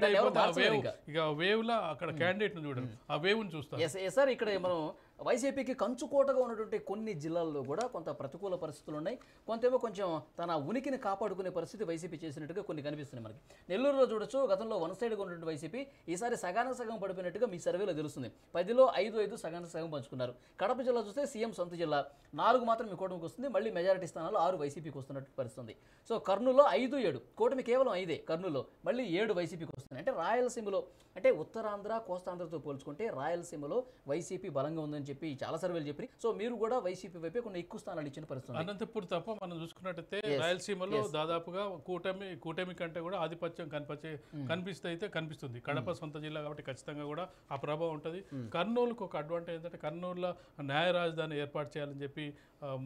అయిపోతే ఇక వేవ్ లా అక్కడ క్యాండిడేట్ ను చూడరు, ఆ వేవ్ ను చూస్తారు. సార్ ఇక్కడ మనం వైసీపీకి కంచుకోటగా ఉన్నటువంటి కొన్ని జిల్లాల్లో కూడా కొంత ప్రతికూల పరిస్థితులు ఉన్నాయి. కొంతేమో కొంచెం తన ఉనికిని కాపాడుకునే పరిస్థితి వైసీపీ చేసినట్టుగా కొన్ని కనిపిస్తున్నాయి మనకి. నెల్లూరులో చూడొచ్చు, గతంలో వన్ సైడ్గా ఉన్నటువంటి వైసీపీ ఈసారి సగానికి సగం పడిపోయినట్టుగా మీ సర్వేలో తెలుస్తుంది. 10లో 5 సగానికి సగం పంచుకున్నారు. కడప జిల్లా చూస్తే సీఎం సొంత జిల్లా 4 మాత్రం మీ కూటమికి వస్తుంది. మళ్ళీ మెజారిటీ స్థానాలు 6 వైసీపీకి వస్తున్నట్టు పరిస్థితుంది. సో కర్నూలులో 5, 7 కూటమి కేవలం 5 కర్నూలులో, మళ్ళీ 7 వైసీపీకి వస్తున్నాయి. అంటే రాయలసీమలో, అంటే ఉత్తరాంధ్ర కోస్తాంధ్రతో పోల్చుకుంటే రాయలసీమలో వైసీపీ బలంగా ఉందని చెప్పి చాలా సర్వేలు చెప్పి, సో మీరు కూడా వైసీపీ వైపే కొన్ని ఎక్కువ స్థానాలు ఇచ్చిన పరిస్థితి. అనంతపూర్ తప్ప మనం చూసుకున్నట్టయితే రాయలసీమలో దాదాపుగా కూటమి కంటే కూడా ఆధిపత్యం కనిపిస్తుంది. కడప సొంత జిల్లా కాబట్టి ఖచ్చితంగా కూడా ఆ ప్రభావం ఉంటుంది. కర్నూలుకు ఒక అడ్వాంటేజ్ ఏంటంటే కర్నూలులో న్యాయ రాజధాని ఏర్పాటు చేయాలని చెప్పి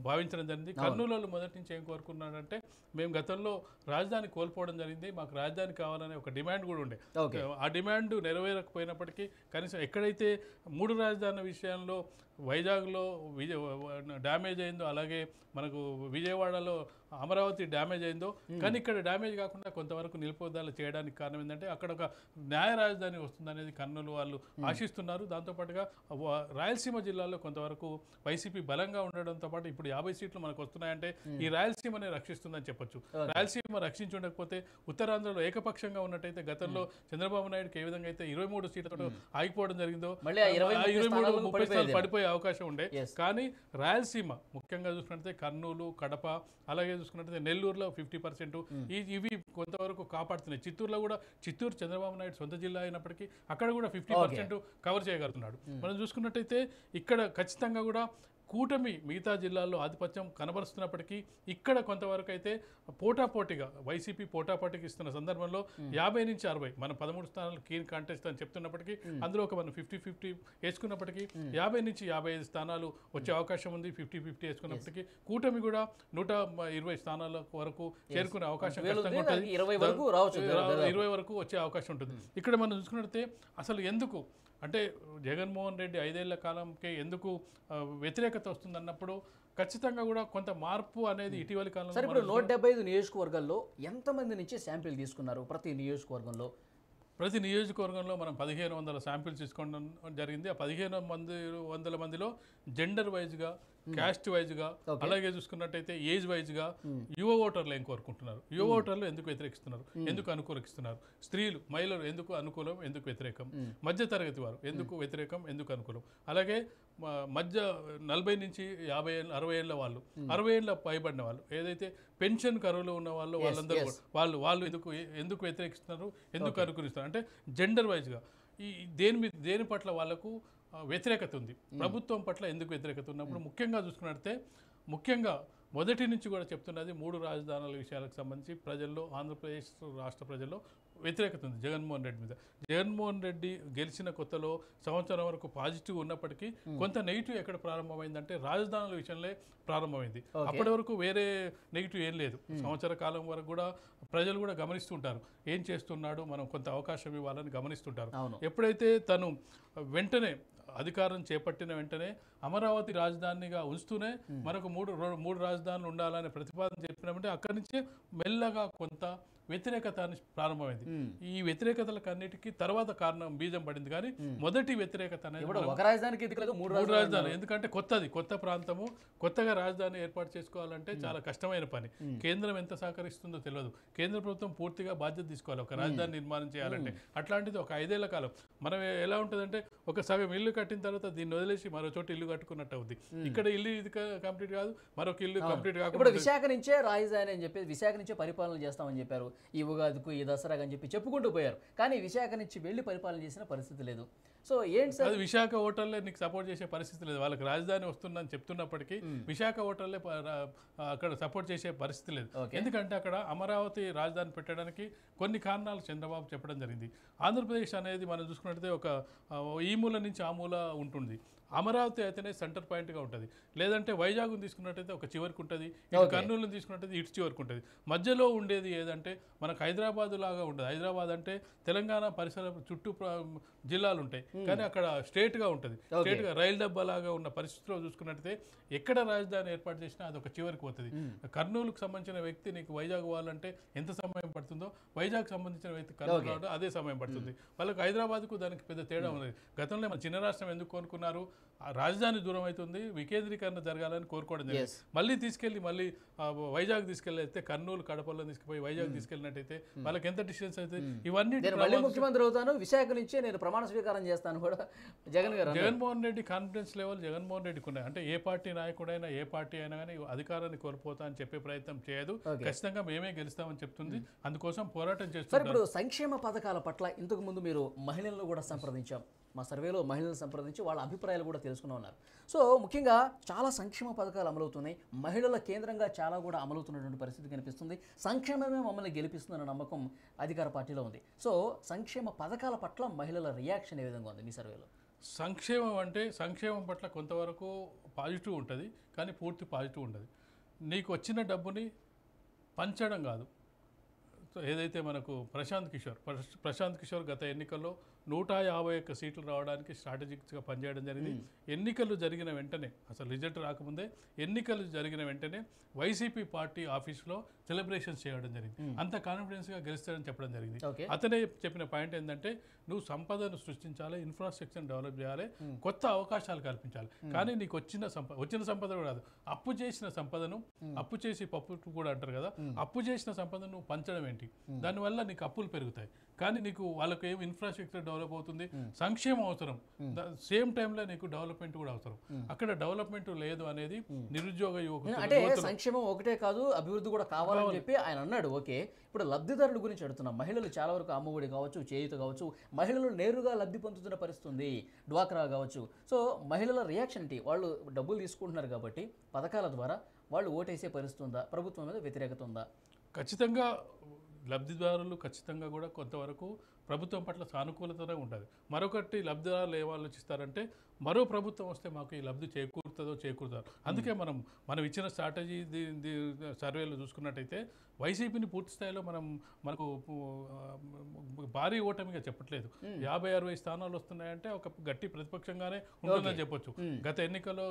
భావించడం జరిగింది. కర్నూలు మొదటి నుంచి ఏం కోరుకున్నారంటే, మేము గతంలో రాజధాని కోల్పోవడం జరిగింది, మాకు రాజధాని కావాలనే ఒక డిమాండ్ కూడా ఉండే. ఆ డిమాండ్ నెరవేరకపోయినప్పటికీ కనీసం ఎక్కడైతే 3 రాజధానుల విషయంలో వైజాగ్లో డ్యామేజ్ అయిందో, అలాగే మనకు విజయవాడలో అమరావతి డ్యామేజ్ అయిందో, కానీ ఇక్కడ డ్యామేజ్ కాకుండా కొంతవరకు నిలుపుదల చేయడానికి కారణం ఏంటంటే అక్కడ ఒక న్యాయ రాజధాని వస్తుందనేది కర్నూలు వాళ్ళు ఆశిస్తున్నారు. దాంతోపాటుగా రాయలసీమ జిల్లాలో కొంతవరకు వైసీపీ బలంగా ఉండడంతో పాటు ఇప్పుడు 50 సీట్లు మనకు వస్తున్నాయంటే ఈ రాయలసీమని రక్షిస్తుందని చెప్పొచ్చు. రాయలసీమ రక్షించి ఉండకపోతే ఉత్తరాంధ్రలో ఏకపక్షంగా ఉన్నట్టయితే గతంలో చంద్రబాబు నాయుడుకి ఏ విధంగా అయితే 23 సీట్లతో ఆగిపోవడం జరిగిందో 23-30 స్థానాలు పడిపోయే అవకాశం ఉండే. కానీ రాయలసీమ ముఖ్యంగా చూసుకున్నట్లయితే కర్నూలు, కడప, అలాగే చూసుకున్నట్లయితే నెల్లూరులో 50% ఇవి కొంతవరకు కాపాడుతున్నాయి. చిత్తూరు చంద్రబాబు నాయుడు సొంత జిల్లా అయినప్పటికీ అక్కడ కూడా 50% కవర్ చేయగలుగుతున్నాడు. మనం చూసుకున్నట్టయితే ఇక్కడ ఖచ్చితంగా కూడా కూటమి మిగతా జిల్లాల్లో ఆధిపత్యం కనబరుస్తున్నప్పటికీ ఇక్కడ కొంతవరకు అయితే పోటాపోటీగా వైసీపీ పోటాపోటీకి ఇస్తున్న సందర్భంలో 50 నుంచి 60 మన 13 స్థానాలు కీన్ కాంటెస్ట్ అని చెప్తున్నప్పటికీ అందులో ఒక మనం 50-50 వేసుకున్నప్పటికీ 50 నుంచి 55 స్థానాలు వచ్చే అవకాశం ఉంది. 50-50 వేసుకున్నప్పటికీ కూటమి కూడా 120 స్థానాల వరకు చేరుకునే అవకాశం ఖచ్చితంగా ఉంటుంది. 20 వరకు వచ్చే అవకాశం ఉంటుంది. ఇక్కడ మనం చూసుకున్నట్లయితే అసలు ఎందుకు అంటే జగన్మోహన్ రెడ్డి 5 ఏళ్ల కాలంకే ఎందుకు వ్యతిరేకత వస్తుందన్నప్పుడు ఖచ్చితంగా కూడా కొంత మార్పు అనేది ఇటీవలి కాలంలో. సరే, ఇప్పుడు 175 నియోజకవర్గాల్లో ఎంతమంది నుంచి శాంపిల్ తీసుకున్నారు? ప్రతి నియోజకవర్గంలో మనం 1500 శాంపిల్స్ తీసుకోవడం జరిగింది. ఆ 1500 మందిలో జెండర్ వైజ్గా, క్యాస్ట్ వైజ్గా, అలాగే చూసుకున్నట్టయితే ఏజ్ వైజ్గా యువ ఓటర్లు ఏం కోరుకుంటున్నారు, యువ ఓటర్లు ఎందుకు వ్యతిరేకిస్తున్నారు, ఎందుకు అనుకూలిస్తున్నారు, స్త్రీలు మహిళలు ఎందుకు అనుకూలం, ఎందుకు వ్యతిరేకం, మధ్య తరగతి వారు ఎందుకు వ్యతిరేకం, ఎందుకు అనుకూలం, అలాగే మధ్య 40 నుంచి 50 60 ఏళ్ళ వాళ్ళు, 60 ఏళ్ళ పైబడిన వాళ్ళు, ఏదైతే పెన్షన్ కరువులో ఉన్న వాళ్ళు, వాళ్ళందరూ వాళ్ళు ఎందుకు వ్యతిరేకిస్తున్నారు, ఎందుకు అనుకూలిస్తున్నారు అంటే జెండర్ వైజ్గా దేని పట్ల వాళ్ళకు వ్యతిరేకత ఉంది, ప్రభుత్వం పట్ల ఎందుకు వ్యతిరేకత ఉన్నప్పుడు ముఖ్యంగా చూసుకున్నట్టే ముఖ్యంగా మొదటి నుంచి కూడా చెప్తున్నది 3 రాజధానుల విషయాలకు సంబంధించి ప్రజల్లో, ఆంధ్రప్రదేశ్ రాష్ట్ర ప్రజల్లో వ్యతిరేకత ఉంది జగన్మోహన్ రెడ్డి మీద. జగన్మోహన్ రెడ్డి గెలిచిన కొత్తలో సంవత్సరం వరకు పాజిటివ్ ఉన్నప్పటికీ కొంత నెగిటివ్ ఎక్కడ ప్రారంభమైందంటే రాజధానుల విషయంలో ప్రారంభమైంది. అప్పటి వరకు వేరే నెగిటివ్ ఏం లేదు. సంవత్సర కాలం వరకు కూడా ప్రజలు కూడా గమనిస్తుంటారు ఏం చేస్తున్నాడు, మనం కొంత అవకాశం ఇవ్వాలని గమనిస్తుంటారు. ఎప్పుడైతే తను వెంటనే అధికారం చేపట్టిన వెంటనే అమరావతి రాజధానిగా ఉంచుతూనే మనకు మూడు రాజధానులు ఉండాలనే ప్రతిపాదన చెప్పినామంటే అక్కడి నుంచే మెల్లగా కొంత వ్యతిరేకత ప్రారంభమైంది. ఈ వ్యతిరేకతలకు అన్నిటికీ తర్వాత కారణం బీజం పడింది. కానీ మొదటి వ్యతిరేకత అనేది ఒక రాజధానికి 3 రాజధానులు, ఎందుకంటే కొత్త ప్రాంతము, కొత్తగా రాజధాని ఏర్పాటు చేసుకోవాలంటే చాలా కష్టమైన పని. కేంద్రం ఎంత సహకరిస్తుందో తెలియదు. కేంద్ర ప్రభుత్వం పూర్తిగా బాధ్యత తీసుకోవాలి ఒక రాజధాని నిర్మాణం చేయాలంటే. అట్లాంటిది ఒక 5 ఏళ్ల కాలం మనం ఎలా ఉంటుందంటే ఒక సగం ఇల్లు కట్టిన తర్వాత దీన్ని వదిలేసి మరో చోట ఇల్లు కట్టుకున్నట్టు అవుద్ది. ఇక్కడ ఇల్లు ఇది కంప్లీట్ కాదు, మరొక ఇల్లు కంప్లీట్ కాకుండా విశాఖ నుంచే రాజధాని అని చెప్పి విశాఖ నుంచే పరిపాలన చేస్తామని చెప్పారు. ఈ ఉగాదికు ఈ దసరాకు అని చెప్పి చెప్పుకుంటూ పోయారు. కానీ విశాఖ నుంచి వెళ్ళి పరిపాలన చేసిన పరిస్థితి లేదు. సో ఏంటి సార్ అది విశాఖ ఓటర్లే నీకు సపోర్ట్ చేసే పరిస్థితి లేదు. వాళ్ళకి రాజధాని వస్తుందని చెప్తున్నప్పటికీ విశాఖ ఓటర్లే అక్కడ సపోర్ట్ చేసే పరిస్థితి లేదు. ఎందుకంటే అక్కడ అమరావతి రాజధాని పెట్టడానికి కొన్ని కారణాలు చంద్రబాబు చెప్పడం జరిగింది. ఆంధ్రప్రదేశ్ అనేది మనం చూసుకున్నట్లయితే ఒక ఈ మూల నుంచి ఆ మూల ఉంటుంది. అమరావతి అయితేనే సెంటర్ పాయింట్గా ఉంటుంది. లేదంటే వైజాగ్ తీసుకున్నట్టయితే ఒక చివరికి ఉంటుంది, ఇటు కర్నూలుని తీసుకున్నట్టయితే ఇటు చివరికి ఉంటుంది. మధ్యలో ఉండేది ఏదంటే మనకు హైదరాబాద్ లాగా ఉండదు. హైదరాబాద్ అంటే తెలంగాణ పరిసర చుట్టూ జిల్లాలు ఉంటాయి, కానీ అక్కడ స్టేట్గా ఉంటుంది. స్టేట్గా రైలు డబ్బా లాగా ఉన్న పరిస్థితిలో చూసుకున్నట్టయితే ఎక్కడ రాజధాని ఏర్పాటు చేసినా అది ఒక చివరికి పోతుంది. కర్నూలుకు సంబంధించిన వ్యక్తి నీకు వైజాగ్ పోవాలంటే ఎంత సమయం పడుతుందో, వైజాగ్ సంబంధించిన వ్యక్తి కర్నూలు రావడం అదే సమయం పడుతుంది. వాళ్ళకి హైదరాబాద్కు దానికి పెద్ద తేడా ఉన్నది. గతంలో మన చిన్న రాష్ట్రం ఎందుకు కోరుకున్నారు? రాజధాని దూరం అవుతుంది, వికేంద్రీకరణ జరగాలని కోరుకోవడం జరిగింది. మళ్ళీ తీసుకెళ్ళి మళ్ళీ వైజాగ్ తీసుకెళ్ళి కర్నూలు కడపలో తీసుకుపోయి వైజాగ్ తీసుకెళ్ళినట్టయితే వాళ్ళకి ఎంత డిస్టెన్స్ అవుతుంది? ఇవన్నీ మళ్ళీ ముఖ్యమంత్రి అవుతాను, విశాఖ నుంచి నేను ప్రమాణ స్వీకారం చేస్తాను కూడా జగన్ గారు. జగన్మోహన్ రెడ్డి కాన్ఫిడెన్స్ లెవెల్ జగన్మోహన్ రెడ్డికి ఉన్నాయి. అంటే ఏ పార్టీ నాయకుడైనా ఏ పార్టీ అయినా కానీ అధికారాన్ని కోల్పోతా అని చెప్పే ప్రయత్నం చేయదు. ఖచ్చితంగా మేమే గెలుస్తామని చెప్తుంది. అందుకోసం పోరాటం చేస్తారు. ఇప్పుడు సంక్షేమ పథకాల పట్ల ఇంతకు ముందు మీరు మహిళలను కూడా సంప్రదించాం. మా సర్వేలో మహిళలను సంప్రదించి వాళ్ళ అభిప్రాయాలు కూడా తెలుసుకుని ఉన్నారు. సో ముఖ్యంగా చాలా సంక్షేమ పథకాలు అమలవుతున్నాయి, మహిళల కేంద్రంగా చాలా కూడా అమలవుతున్నటువంటి పరిస్థితి కనిపిస్తుంది. సంక్షేమమే మమ్మల్ని గెలిపిస్తుందన్న నమ్మకం అధికార పార్టీలో ఉంది. సో సంక్షేమ పథకాల పట్ల మహిళల రియాక్షన్ ఏ విధంగా ఉంది మీ సర్వేలో? సంక్షేమం అంటే సంక్షేమం పట్ల కొంతవరకు పాజిటివ్ ఉంటుంది, కానీ పూర్తి పాజిటివ్ ఉండదు. నీకు వచ్చిన డబ్బుని పంచడం కాదు. ఏదైతే మనకు ప్రశాంత్ కిషోర్ గత ఎన్నికల్లో 151 సీట్లు రావడానికి స్ట్రాటజిక్గా పనిచేయడం జరిగింది. ఎన్నికలు జరిగిన వెంటనే, అసలు రిజల్ట్ రాకముందే ఎన్నికలు జరిగిన వెంటనే వైసీపీ పార్టీ ఆఫీస్లో సెలబ్రేషన్స్ చేయడం జరిగింది. అంత కాన్ఫిడెన్స్గా గెలుస్తాడని చెప్పడం జరిగింది. అతనే చెప్పిన పాయింట్ ఏంటంటే, నువ్వు సృష్టించాలి, ఇన్ఫ్రాస్ట్రక్చర్ డెవలప్ చేయాలి, కొత్త అవకాశాలు కల్పించాలి. కానీ నీకు వచ్చిన సంపద రాదు. అప్పు చేసిన సంపదను, అప్పు చేసి పప్పు కూడా అంటారు కదా, అప్పు చేసిన సంపదను నువ్వు పంచడం ఏంటి? దానివల్ల నీకు అప్పులు పెరుగుతాయి, కానీ నీకు వాళ్ళకి ఏం ఇన్ఫ్రాస్ట్రక్చర్ డెవలప్ అవుతుంది, సంక్షేమం అవసరం, సేమ్ టైంలో నీకు డెవలప్మెంట్ కూడా అవసరం. అక్కడ డెవలప్మెంట్ లేదు అనేది నిరుద్యోగ యువకులు. అంటే సంక్షేమం ఒకటే కాదు, అభివృద్ధి కూడా కావాలని చెప్పి ఆయన అన్నాడు. ఓకే, ఇప్పుడు లబ్ధిదారుల గురించి అడుగుతున్నాం. మహిళలు చాలా వరకు అమ్మఒడి కావచ్చు, చేయూత కావచ్చు, మహిళలు నేరుగా లబ్ధి పొందుతున్న పరిస్థితి ఉంది, డ్వాక్రా కావచ్చు. సో మహిళల రియాక్షన్ ఏంటి? వాళ్ళు డబ్బులు తీసుకుంటున్నారు కాబట్టి పథకాల ద్వారా వాళ్ళు ఓటేసే పరిస్థితి ఉందా? ప్రభుత్వం మీద వ్యతిరేకత ఉందా? ఖచ్చితంగా లబ్ధిదారులు ఖచ్చితంగా కూడా కొంతవరకు ప్రభుత్వం పట్ల సానుకూలతనే ఉంటుంది. మరొకటి లబ్ధిదారులు ఏం ఆలోచిస్తారంటే, మరో ప్రభుత్వం వస్తే మాకు ఈ లబ్ధి చేకూరుతారు. అందుకే మనం ఇచ్చిన స్ట్రాటజీ సర్వేలో చూసుకున్నట్టయితే వైసీపీని పూర్తి స్థాయిలో మనకు భారీ ఓటమిగా చెప్పట్లేదు. 50-60 స్థానాలు వస్తున్నాయంటే ఒక గట్టి ప్రతిపక్షంగానే ఉంటుందని చెప్పొచ్చు. గత ఎన్నికల్లో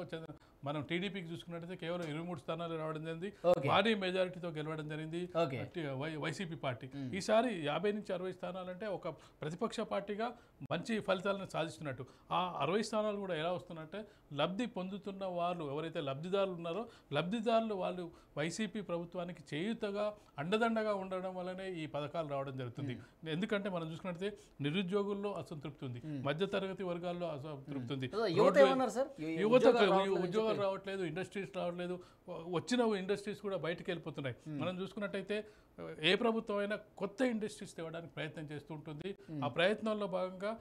మనం టీడీపీకి చూసుకున్నట్టయితే కేవలం 23 స్థానాలు రావడం జరిగింది, భారీ మెజారిటీతో గెలవడం జరిగింది వైసీపీ పార్టీ. ఈసారి 50-60 స్థానాలంటే ఒక ప్రతిపక్ష పార్టీగా మంచి ఫలితాలను సాధిస్తున్నట్టు. ఆ 60 స్థానాలు కూడా ఎలా వస్తున్నట్టే లబ్ధి పొందుతున్న వాళ్ళు ఎవరైతే లబ్ధిదారులు ఉన్నారో, లబ్ధిదారులు వాళ్ళు వైసీపీ ప్రభుత్వానికి చేయూతగా అండదండగా ఉండడం వల్లనే ఈ పథకాలు రావడం జరుగుతుంది. ఎందుకంటే మనం చూసుకున్నట్లయితే నిరుద్యోగుల్లో అసంతృప్తి ఉంది, మధ్యతరగతి వర్గాల్లో అసంతృప్తి ఉంది, యువతకు ఉద్యోగాలు రావట్లేదు, ఇండస్ట్రీస్ రావట్లేదు, వచ్చిన ఇండస్ట్రీస్ కూడా బయటకు వెళ్ళిపోతున్నాయి. మనం చూసుకున్నట్టయితే ఏ ప్రభుత్వం అయినా కొత్త ఇండస్ట్రీస్ తేవడానికి ప్రయత్నం చేస్తూ ఉంటుంది. ఆ ప్రయత్నంలో భాగంగా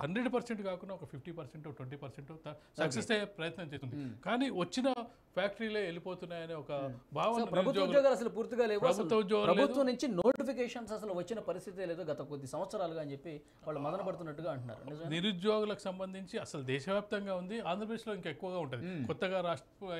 100% కాకుండా ఒక 50%, 20% సక్సెస్ అయ్యే ప్రయత్నం చేస్తుంది. కానీ వచ్చిన ఫ్యాక్టరీలే వెళ్ళిపోతున్నాయనే ఒక భావన. ప్రభుత్వ ఉద్యోగాలు అసలు పూర్తిగా లేవు, ప్రభుత్వం నుంచి నోటిఫికేషన్స్ అసలు వచ్చిన పరిస్థితి లేదు గత కొద్ది సంవత్సరాలుగా అని చెప్పి వాళ్ళు మదన పడుతున్నట్టుగా అంటున్నారు. నిరుద్యోగులకు సంబంధించి అసలు దేశవ్యాప్తంగా ఉంది, ఆంధ్రప్రదేశ్లో ఇంకా ఎక్కువగా ఉంటుంది. కొత్తగా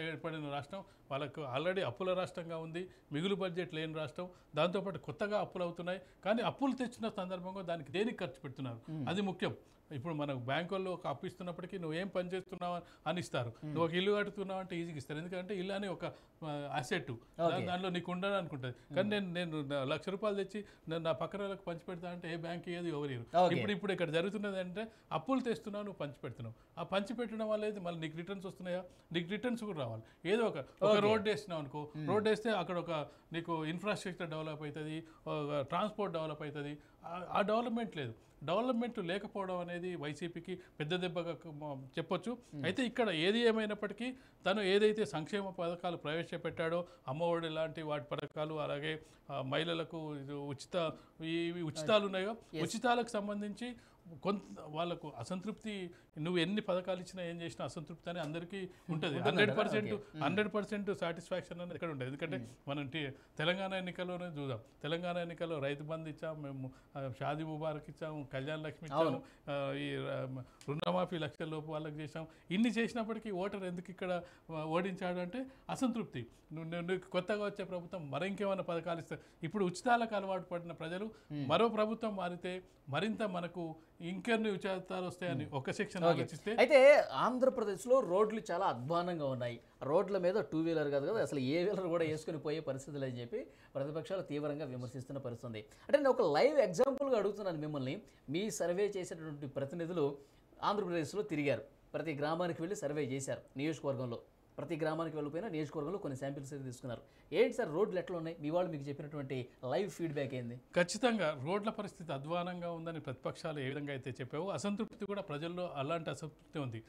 ఏర్పడిన రాష్ట్రం, వాళ్ళకు ఆల్రెడీ అప్పుల రాష్ట్రంగా ఉంది, మిగులు బడ్జెట్ లేని రాష్ట్రం, దాంతోపాటు కొత్తగా అప్పులు అవుతున్నాయి. కానీ అప్పులు తెచ్చిన సందర్భంగా దానికి దేనికి ఖర్చు పెడుతున్నారు అది ముఖ్యం. ఇప్పుడు మనకు బ్యాంకుల్లో ఒక అప్పు ఇస్తున్నప్పటికీ నువ్వు ఏం పని చేస్తున్నావు అని ఇస్తారు, నువ్వు ఒక ఇల్లు కట్టుతున్నావు అంటే ఈజీగా ఇస్తారు, ఎందుకంటే ఇల్లు అని ఒక అసెట్, దానిలో నీకు ఉండాలని అనుకుంటుంది. కానీ నేను ₹1,00,000 తెచ్చి నా పక్కన వాళ్ళకి పంచి పెడతా అంటే ఏ బ్యాంక్ ఏది ఎవరు. ఇప్పుడు ఇక్కడ జరుగుతున్నది అంటే అప్పులు తెస్తున్నావు, నువ్వు పంచి పెడుతున్నావు. ఆ పంచి పెట్టడం వల్ల మళ్ళీ నీకు రిటర్న్స్ వస్తున్నాయా? నీకు రిటర్న్స్ కూడా రావాలి. ఏదో ఒక ఒక రోడ్ వేసినావు అనుకో, రోడ్ వేస్తే అక్కడ ఒక నీకు ఇన్ఫ్రాస్ట్రక్చర్ డెవలప్ అవుతుంది, ట్రాన్స్పోర్ట్ డెవలప్ అవుతుంది. ఆ డెవలప్మెంట్ లేదు. డెవలప్మెంట్ లేకపోవడం అనేది వైసీపీకి పెద్ద దెబ్బగా చెప్పొచ్చు. అయితే ఇక్కడ ఏది ఏమైనప్పటికీ తను ఏదైతే సంక్షేమ పథకాలు ప్రవేశపెట్టాడో, అమ్మఒడి లాంటి వాటి పథకాలు, అలాగే మహిళలకు ఈ ఉచితాలు ఉన్నాయో, ఉచితాలకు సంబంధించి కొంత వాళ్ళకు అసంతృప్తి, నువ్వు ఎన్ని పథకాలు ఇచ్చినా ఏం చేసినా అసంతృప్తి అని అందరికీ ఉంటుంది. 100% సాటిస్ఫాక్షన్ అనేది ఎక్కడ ఉంటుంది. ఎందుకంటే మనం తెలంగాణ ఎన్నికల్లోనే చూద్దాం. తెలంగాణ ఎన్నికల్లో రైతు బంధు ఇచ్చాము, మేము షాదీ ముబారక్ ఇచ్చాము, కళ్యాణ లక్ష్మి ఇచ్చాము, ఈ రుణమాఫీ లక్షల లోపు వాళ్ళకి చేసాం. ఇన్ని చేసినప్పటికీ ఓటర్ ఎందుకు ఇక్కడ ఓడించాడు అంటే అసంతృప్తి. నువ్వు కొత్తగా వచ్చే ప్రభుత్వం మరి ఇంకేమైనా పథకాలు ఇస్తే, ఇప్పుడు ఉచితాలకు అలవాటు పడిన ప్రజలు మరో ప్రభుత్వం మారితే మరింత మనకు ఇంకెన్ని ఉచితాలు వస్తాయని ఒక సెక్షన్ ఆలోచిస్తే. అయితే ఆంధ్రప్రదేశ్లో రోడ్లు చాలా అధ్వానంగా ఉన్నాయి. రోడ్ల మీద 2 వీలర్ కాదు కదా, అసలు ఏ వీలర్ కూడా వేసుకుని పోయే పరిస్థితులు అని చెప్పి ప్రతిపక్షాలు తీవ్రంగా విమర్శిస్తున్న పరిస్థితి. అంటే నేను ఒక లైవ్ ఎగ్జాంపుల్గా అడుగుతున్నాను మిమ్మల్ని. మీ సర్వే చేసేటటువంటి ప్రతినిధులు ఆంధ్రప్రదేశ్లో తిరిగారు, ప్రతి గ్రామానికి వెళ్ళి సర్వే చేశారు. నియోజకవర్గంలో ప్రతి గ్రామానికి వెళ్ళిపోయినా నియోజకవర్గంలో కొన్ని శాంపిల్స్ అయితే తీసుకున్నారు. ఏంటి సార్ రోడ్లు ఎట్లా ఉన్నాయి? మీ వాళ్ళు మీకు చెప్పినటువంటి లైవ్ ఫీడ్బ్యాక్ ఏంది? ఖచ్చితంగా రోడ్ల పరిస్థితి అధ్వానంగా ఉందని ప్రతిపక్షాలు ఏ విధంగా అయితే చెప్పావో, అసంతృప్తి కూడా ప్రజల్లో అలాంటి అసంతృప్తి ఉంది.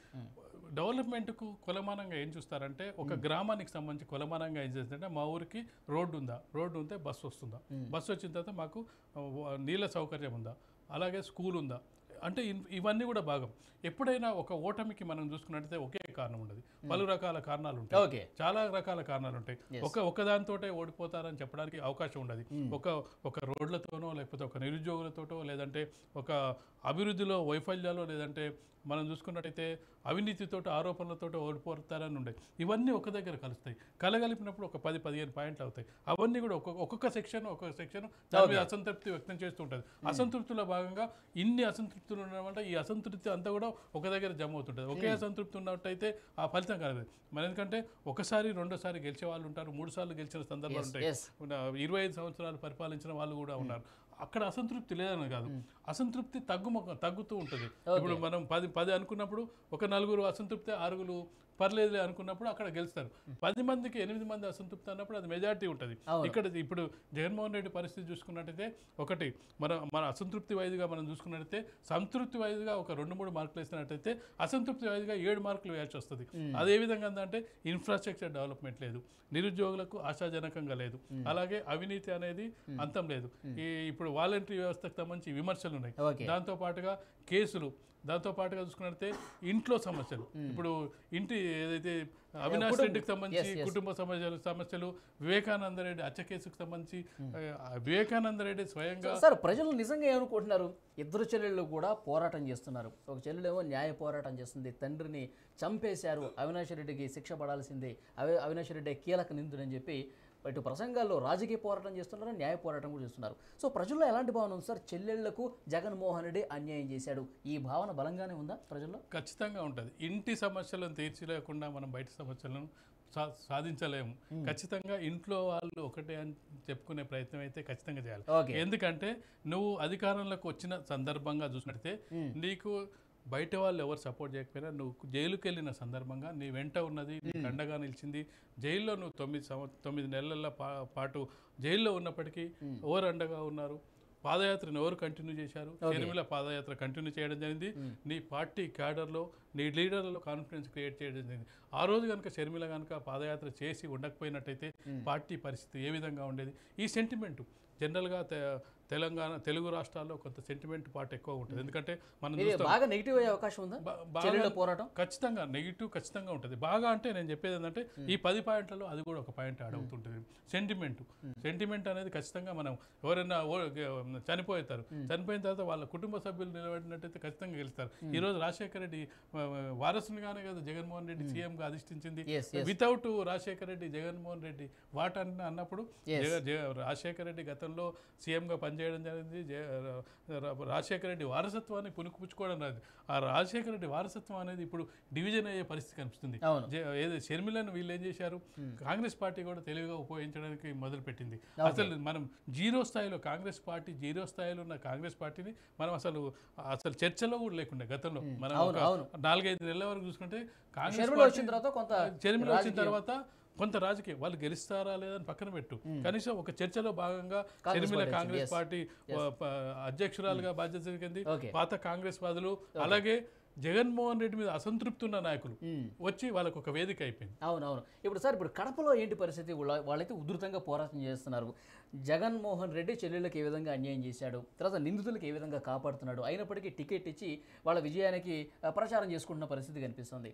డెవలప్మెంట్కు కొలమానంగా ఏం చూస్తారంటే, ఒక గ్రామానికి సంబంధించి కొలమానంగా ఏం చేస్తారంటే, మా ఊరికి రోడ్డు ఉందా, రోడ్డు ఉంటే బస్సు వస్తుందా, బస్సు వచ్చిన తర్వాత మాకు నీళ్ళ సౌకర్యం ఉందా, అలాగే స్కూల్ ఉందా అంటే ఇవన్నీ కూడా భాగం. ఎప్పుడైనా ఒక ఓటమికి మనం చూసుకున్నట్టయితే ఒకే కారణం ఉండదు, పలు రకాల కారణాలు ఉంటాయి, చాలా రకాల కారణాలు ఉంటాయి. ఒకదానితోటే ఓడిపోతారని చెప్పడానికి అవకాశం ఉండదు. ఒక రోడ్లతోనో, లేకపోతే ఒక నిరుద్యోగులతోటో, లేదంటే ఒక అభివృద్ధిలో వైఫల్యాలు, లేదంటే మనం చూసుకున్నట్టయితే అవినీతితో, ఆరోపణలతో ఓడిపోతారని ఉండే. ఇవన్నీ ఒక దగ్గర కలుస్తాయి. కలగలిపినప్పుడు ఒక 10-15 పాయింట్లు అవుతాయి. అవన్నీ కూడా ఒక్కొక్క సెక్షన్ దాని మీద అసంతృప్తి వ్యక్తం చేస్తూ ఉంటుంది. అసంతృప్తిలో భాగంగా ఇన్ని అసంతృప్తులు ఉండడం వల్ల ఈ అసంతృప్తి అంతా కూడా ఒక దగ్గర జమ అవుతుంటుంది. ఒకే అసంతృప్తి ఉన్నట్టయితే ఆ ఫలితం కలగదు. మరి ఎందుకంటే ఒకసారి, రెండోసారి గెలిచే వాళ్ళు ఉంటారు, 3 సార్లు గెలిచిన సందర్భాలు ఉంటాయి, 25 సంవత్సరాలు పరిపాలించిన వాళ్ళు కూడా ఉన్నారు. అక్కడ అసంతృప్తి లేదని కాదు, అసంతృప్తి తగ్గుతూ ఉంటుంది. ఇప్పుడు మనం 10 అనుకున్నప్పుడు ఒక 4 అసంతృప్తి, 6 పర్లేదులే అనుకున్నప్పుడు అక్కడ గెలుస్తారు. 10 మందికి 8 మంది అసంతృప్తి అన్నప్పుడు అది మెజారిటీ ఉంటుంది. ఇప్పుడు జగన్మోహన్ రెడ్డి పరిస్థితి చూసుకున్నట్టయితే, ఒకటి మన అసంతృప్తి వైద్యుగా మనం చూసుకున్నట్టయితే, సంతృప్తి వైద్యుగా ఒక 2-3 మార్కులు వేసినట్టయితే, అసంతృప్తి వైద్యుగా 7 మార్కులు వేయాల్సి వస్తుంది. అదే విధంగా అంటే ఇన్ఫ్రాస్ట్రక్చర్ డెవలప్మెంట్ లేదు, నిరుద్యోగులకు ఆశాజనకంగా లేదు, అలాగే అవినీతి అనేది అంతం లేదు. ఇప్పుడు వాలంటరీ వ్యవస్థకు సంబంధించి విమర్శలు ఉన్నాయి, దాంతో పాటుగా కేసులు, దాంతో పాటుగా చూసుకున్నట్లయితే ఇంట్లో సమస్యలు. ఇప్పుడు ఇంటి ఏదైతే అవినాష్ రెడ్డికి సంబంధించి కుటుంబ సమస్యలు, వివేకానంద రెడ్డి హత్య కేసుకు సంబంధించి వివేకానంద రెడ్డి స్వయంగా. సార్ ప్రజలు నిజంగా ఏమనుకుంటున్నారు? 2 చెల్లెళ్ళు కూడా పోరాటం చేస్తున్నారు. ఒక చెల్లెలేమో న్యాయ పోరాటం చేస్తుంది, తండ్రిని చంపేశారు, అవినాష్ రెడ్డికి శిక్ష పడాల్సిందే, అవినాష్ రెడ్డి కీలక నిందుడని చెప్పి ఇటు ప్రసంగాల్లో రాజకీయ పోరాటం చేస్తున్నారు, న్యాయ పోరాటం కూడా చేస్తున్నారు. సో ప్రజల్లో ఎలాంటి భావన ఉంది సార్? చెల్లెళ్లకు జగన్మోహన్ రెడ్డి అన్యాయం చేశాడు, ఈ భావన బలంగానే ఉందా ప్రజల్లో? ఖచ్చితంగా ఉంటుంది. ఇంటి సమస్యలను తీర్చలేకుండా మనం బయట సమస్యలను సాధించలేము. ఖచ్చితంగా ఇంట్లో వాళ్ళు ఒకటే అని చెప్పుకునే ప్రయత్నం అయితే ఖచ్చితంగా చేయాలి. ఎందుకంటే నువ్వు అధికారంలోకి వచ్చిన సందర్భంగా చూసినట్టే, నీకు బయట వాళ్ళు ఎవరు సపోర్ట్ చేయకపోయినా, నువ్వు జైలుకి వెళ్ళిన సందర్భంగా నీ వెంట ఉన్నది, నీకు అండగా నిలిచింది. జైల్లో నువ్వు 9 నెలల పాటు జైల్లో ఉన్నప్పటికీ ఎవరు అండగా ఉన్నారు? పాదయాత్రను ఎవరు కంటిన్యూ చేశారు? షర్మిల పాదయాత్ర కంటిన్యూ చేయడం జరిగింది. నీ పార్టీ క్యాడర్లో, నీ లీడర్లలో కాన్ఫిడెన్స్ క్రియేట్ చేయడం జరిగింది. ఆ రోజు కనుక షర్మిల కనుక పాదయాత్ర చేసి ఉండకపోయినట్టయితే పార్టీ పరిస్థితి ఏ విధంగా ఉండేది? ఈ సెంటిమెంటు జనరల్గా తెలుగు రాష్ట్రాల్లో కొంత సెంటిమెంట్ పార్ట్ ఎక్కువ ఉంటుంది. ఎందుకంటే మనం బాగా నెగిటివ్ అయ్యే అవకాశం ఉందా? పోరాటం ఖచ్చితంగా నెగిటివ్ ఖచ్చితంగా ఉంటుంది. బాగా అంటే నేను చెప్పేది ఏంటంటే, ఈ 10 పాయింట్లలో అది కూడా ఒక పాయింట్ యాడ్ అవుతుంటుంది. సెంటిమెంట్ అనేది ఖచ్చితంగా మనం ఎవరైనా చనిపోతారు, చనిపోయిన తర్వాత వాళ్ళ కుటుంబ సభ్యులు నిలబడినట్టయితే ఖచ్చితంగా గెలుస్తారు. ఈరోజు రాజశేఖర రెడ్డి వారసునిగానే కదా జగన్మోహన్ రెడ్డి సీఎంగా అధిష్ఠించింది. వితౌట్ రాజశేఖర రెడ్డి, జగన్మోహన్ రెడ్డి వాట్ అన్నప్పుడు రాజశేఖర రెడ్డి గతంలో సీఎంగా పనిచేయడం జరిగింది. రాజశేఖర రెడ్డి వారసత్వాన్ని పుణుకుపుచ్చుకోవడం రాదు. ఆ రాజశేఖర రెడ్డి వారసత్వం అనేది ఇప్పుడు డివిజన్ అయ్యే పరిస్థితి కనిపిస్తుంది. ఏదో షర్మిలను వీళ్ళు ఏం చేశారు, కాంగ్రెస్ పార్టీ కూడా తెలివిగా ఉపయోగించడానికి మొదలుపెట్టింది. అసలు మనం జీరో స్థాయిలో, కాంగ్రెస్ పార్టీ జీరో స్థాయిలో ఉన్న కాంగ్రెస్ పార్టీని మనం అసలు చర్చలో కూడా లేకుండే. గతంలో మనం 4-5 నెలల వరకు చూసుకుంటే, కాంగ్రెస్ షర్మిల వచ్చిన తర్వాత కొంత రాజకీయం వాళ్ళు గెలుస్తారా లేదని పక్కన పెట్టు, కనీసం ఒక చర్చలో భాగంగా షర్మిల కాంగ్రెస్ పార్టీ అధ్యక్షురాలుగా బాధ్యత జరిగింది. పాత కాంగ్రెస్ వాదులు అలాగే జగన్మోహన్ రెడ్డి మీద అసంతృప్తి ఉన్న నాయకులు వచ్చి వాళ్ళకు ఒక వేదిక అయిపోయింది. అవునవును. ఇప్పుడు సార్ ఇప్పుడు కడపలో ఏంటి పరిస్థితి? వాళ్ళైతే ఉధృతంగా పోరాటం చేస్తున్నారు. జగన్మోహన్ రెడ్డి చెల్లెళ్ళకి ఏ విధంగా అన్యాయం చేశాడు, తర్వాత నిందితులకు ఏ విధంగా కాపాడుతున్నాడు, అయినప్పటికీ టికెట్ ఇచ్చి వాళ్ళ విజయానికి ప్రచారం చేసుకుంటున్న పరిస్థితి కనిపిస్తుంది.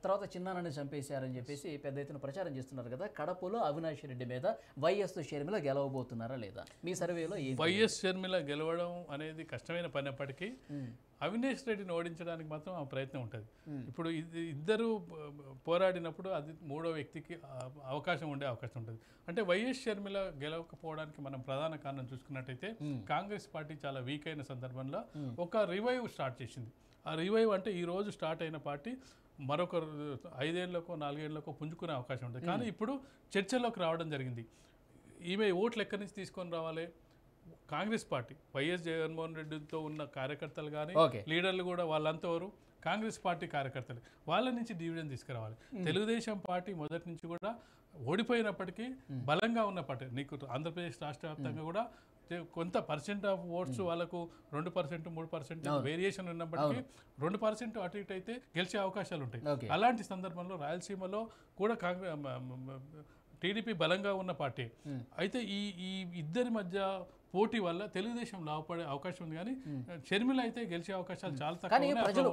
తర్వాత చిన్నానని చంపేశారని చెప్పేసి పెద్ద ఎత్తున ప్రచారం చేస్తున్నారు కదా. కడపలో అవినాష్ రెడ్డి మీద వైఎస్ షర్మిల గెలవబోతున్నారా లేదా? మీ సర్వేలో వైఎస్ షర్మిల గెలవడం అనేది కష్టమైన పని అప్పటికీ అవినాష్ రెడ్డిని ఓడించడానికి మాత్రం ఆ ప్రయత్నం ఉంటుంది. ఇప్పుడు ఇద్దరు పోరాడినప్పుడు అది మూడో వ్యక్తికి అవకాశం ఉంటుంది. అంటే వైఎస్ షర్మిల గెలవకపోవడానికి మనం ప్రధాన కారణం చూసుకున్నట్టయితే కాంగ్రెస్ పార్టీ చాలా వీక్ అయిన సందర్భంలో ఒక రివైవ్ స్టార్ట్ చేసింది. ఆ రివైవ్ అంటే ఈ రోజు స్టార్ట్ అయిన పార్టీ మరొక 5 ఏళ్లకో 4 ఏళ్లకో పుంజుకునే అవకాశం ఉంటుంది. కానీ ఇప్పుడు చర్చలోకి రావడం జరిగింది. ఈమె ఓట్లు ఎక్కడి నుంచి తీసుకొని రావాలి? కాంగ్రెస్ పార్టీ వైఎస్ జగన్మోహన్ రెడ్డితో ఉన్న కార్యకర్తలు కానీ లీడర్లు కూడా వాళ్ళంతా ఎవరు కాంగ్రెస్ పార్టీ కార్యకర్తలు, వాళ్ళ నుంచి డివిజన్ తీసుకురావాలి. తెలుగుదేశం పార్టీ మొదటి నుంచి కూడా ఓడిపోయినప్పటికీ బలంగా ఉన్న పార్టీ. నీకు ఆంధ్రప్రదేశ్ రాష్ట్ర వ్యాప్తంగా కూడా కొంత పర్సెంట్ ఆఫ్ ఓట్స్ వాళ్ళకు 2%, 3% వేరియేషన్ ఉన్నప్పటికీ 2% అటు ఇటు అయితే గెలిచే అవకాశాలు ఉంటాయి. అలాంటి సందర్భంలో రాయలసీమలో కూడా టీడీపీ బలంగా ఉన్న పార్టీ. అయితే ఈ ఇద్దరి మధ్య పోటీ వల్ల తెలుగుదేశం లాభపడే అవకాశం ఉంది, కానీ షర్మిల అయితే గెలిచే అవకాశాలు చాలా తక్కువ. కానీ ప్రజలు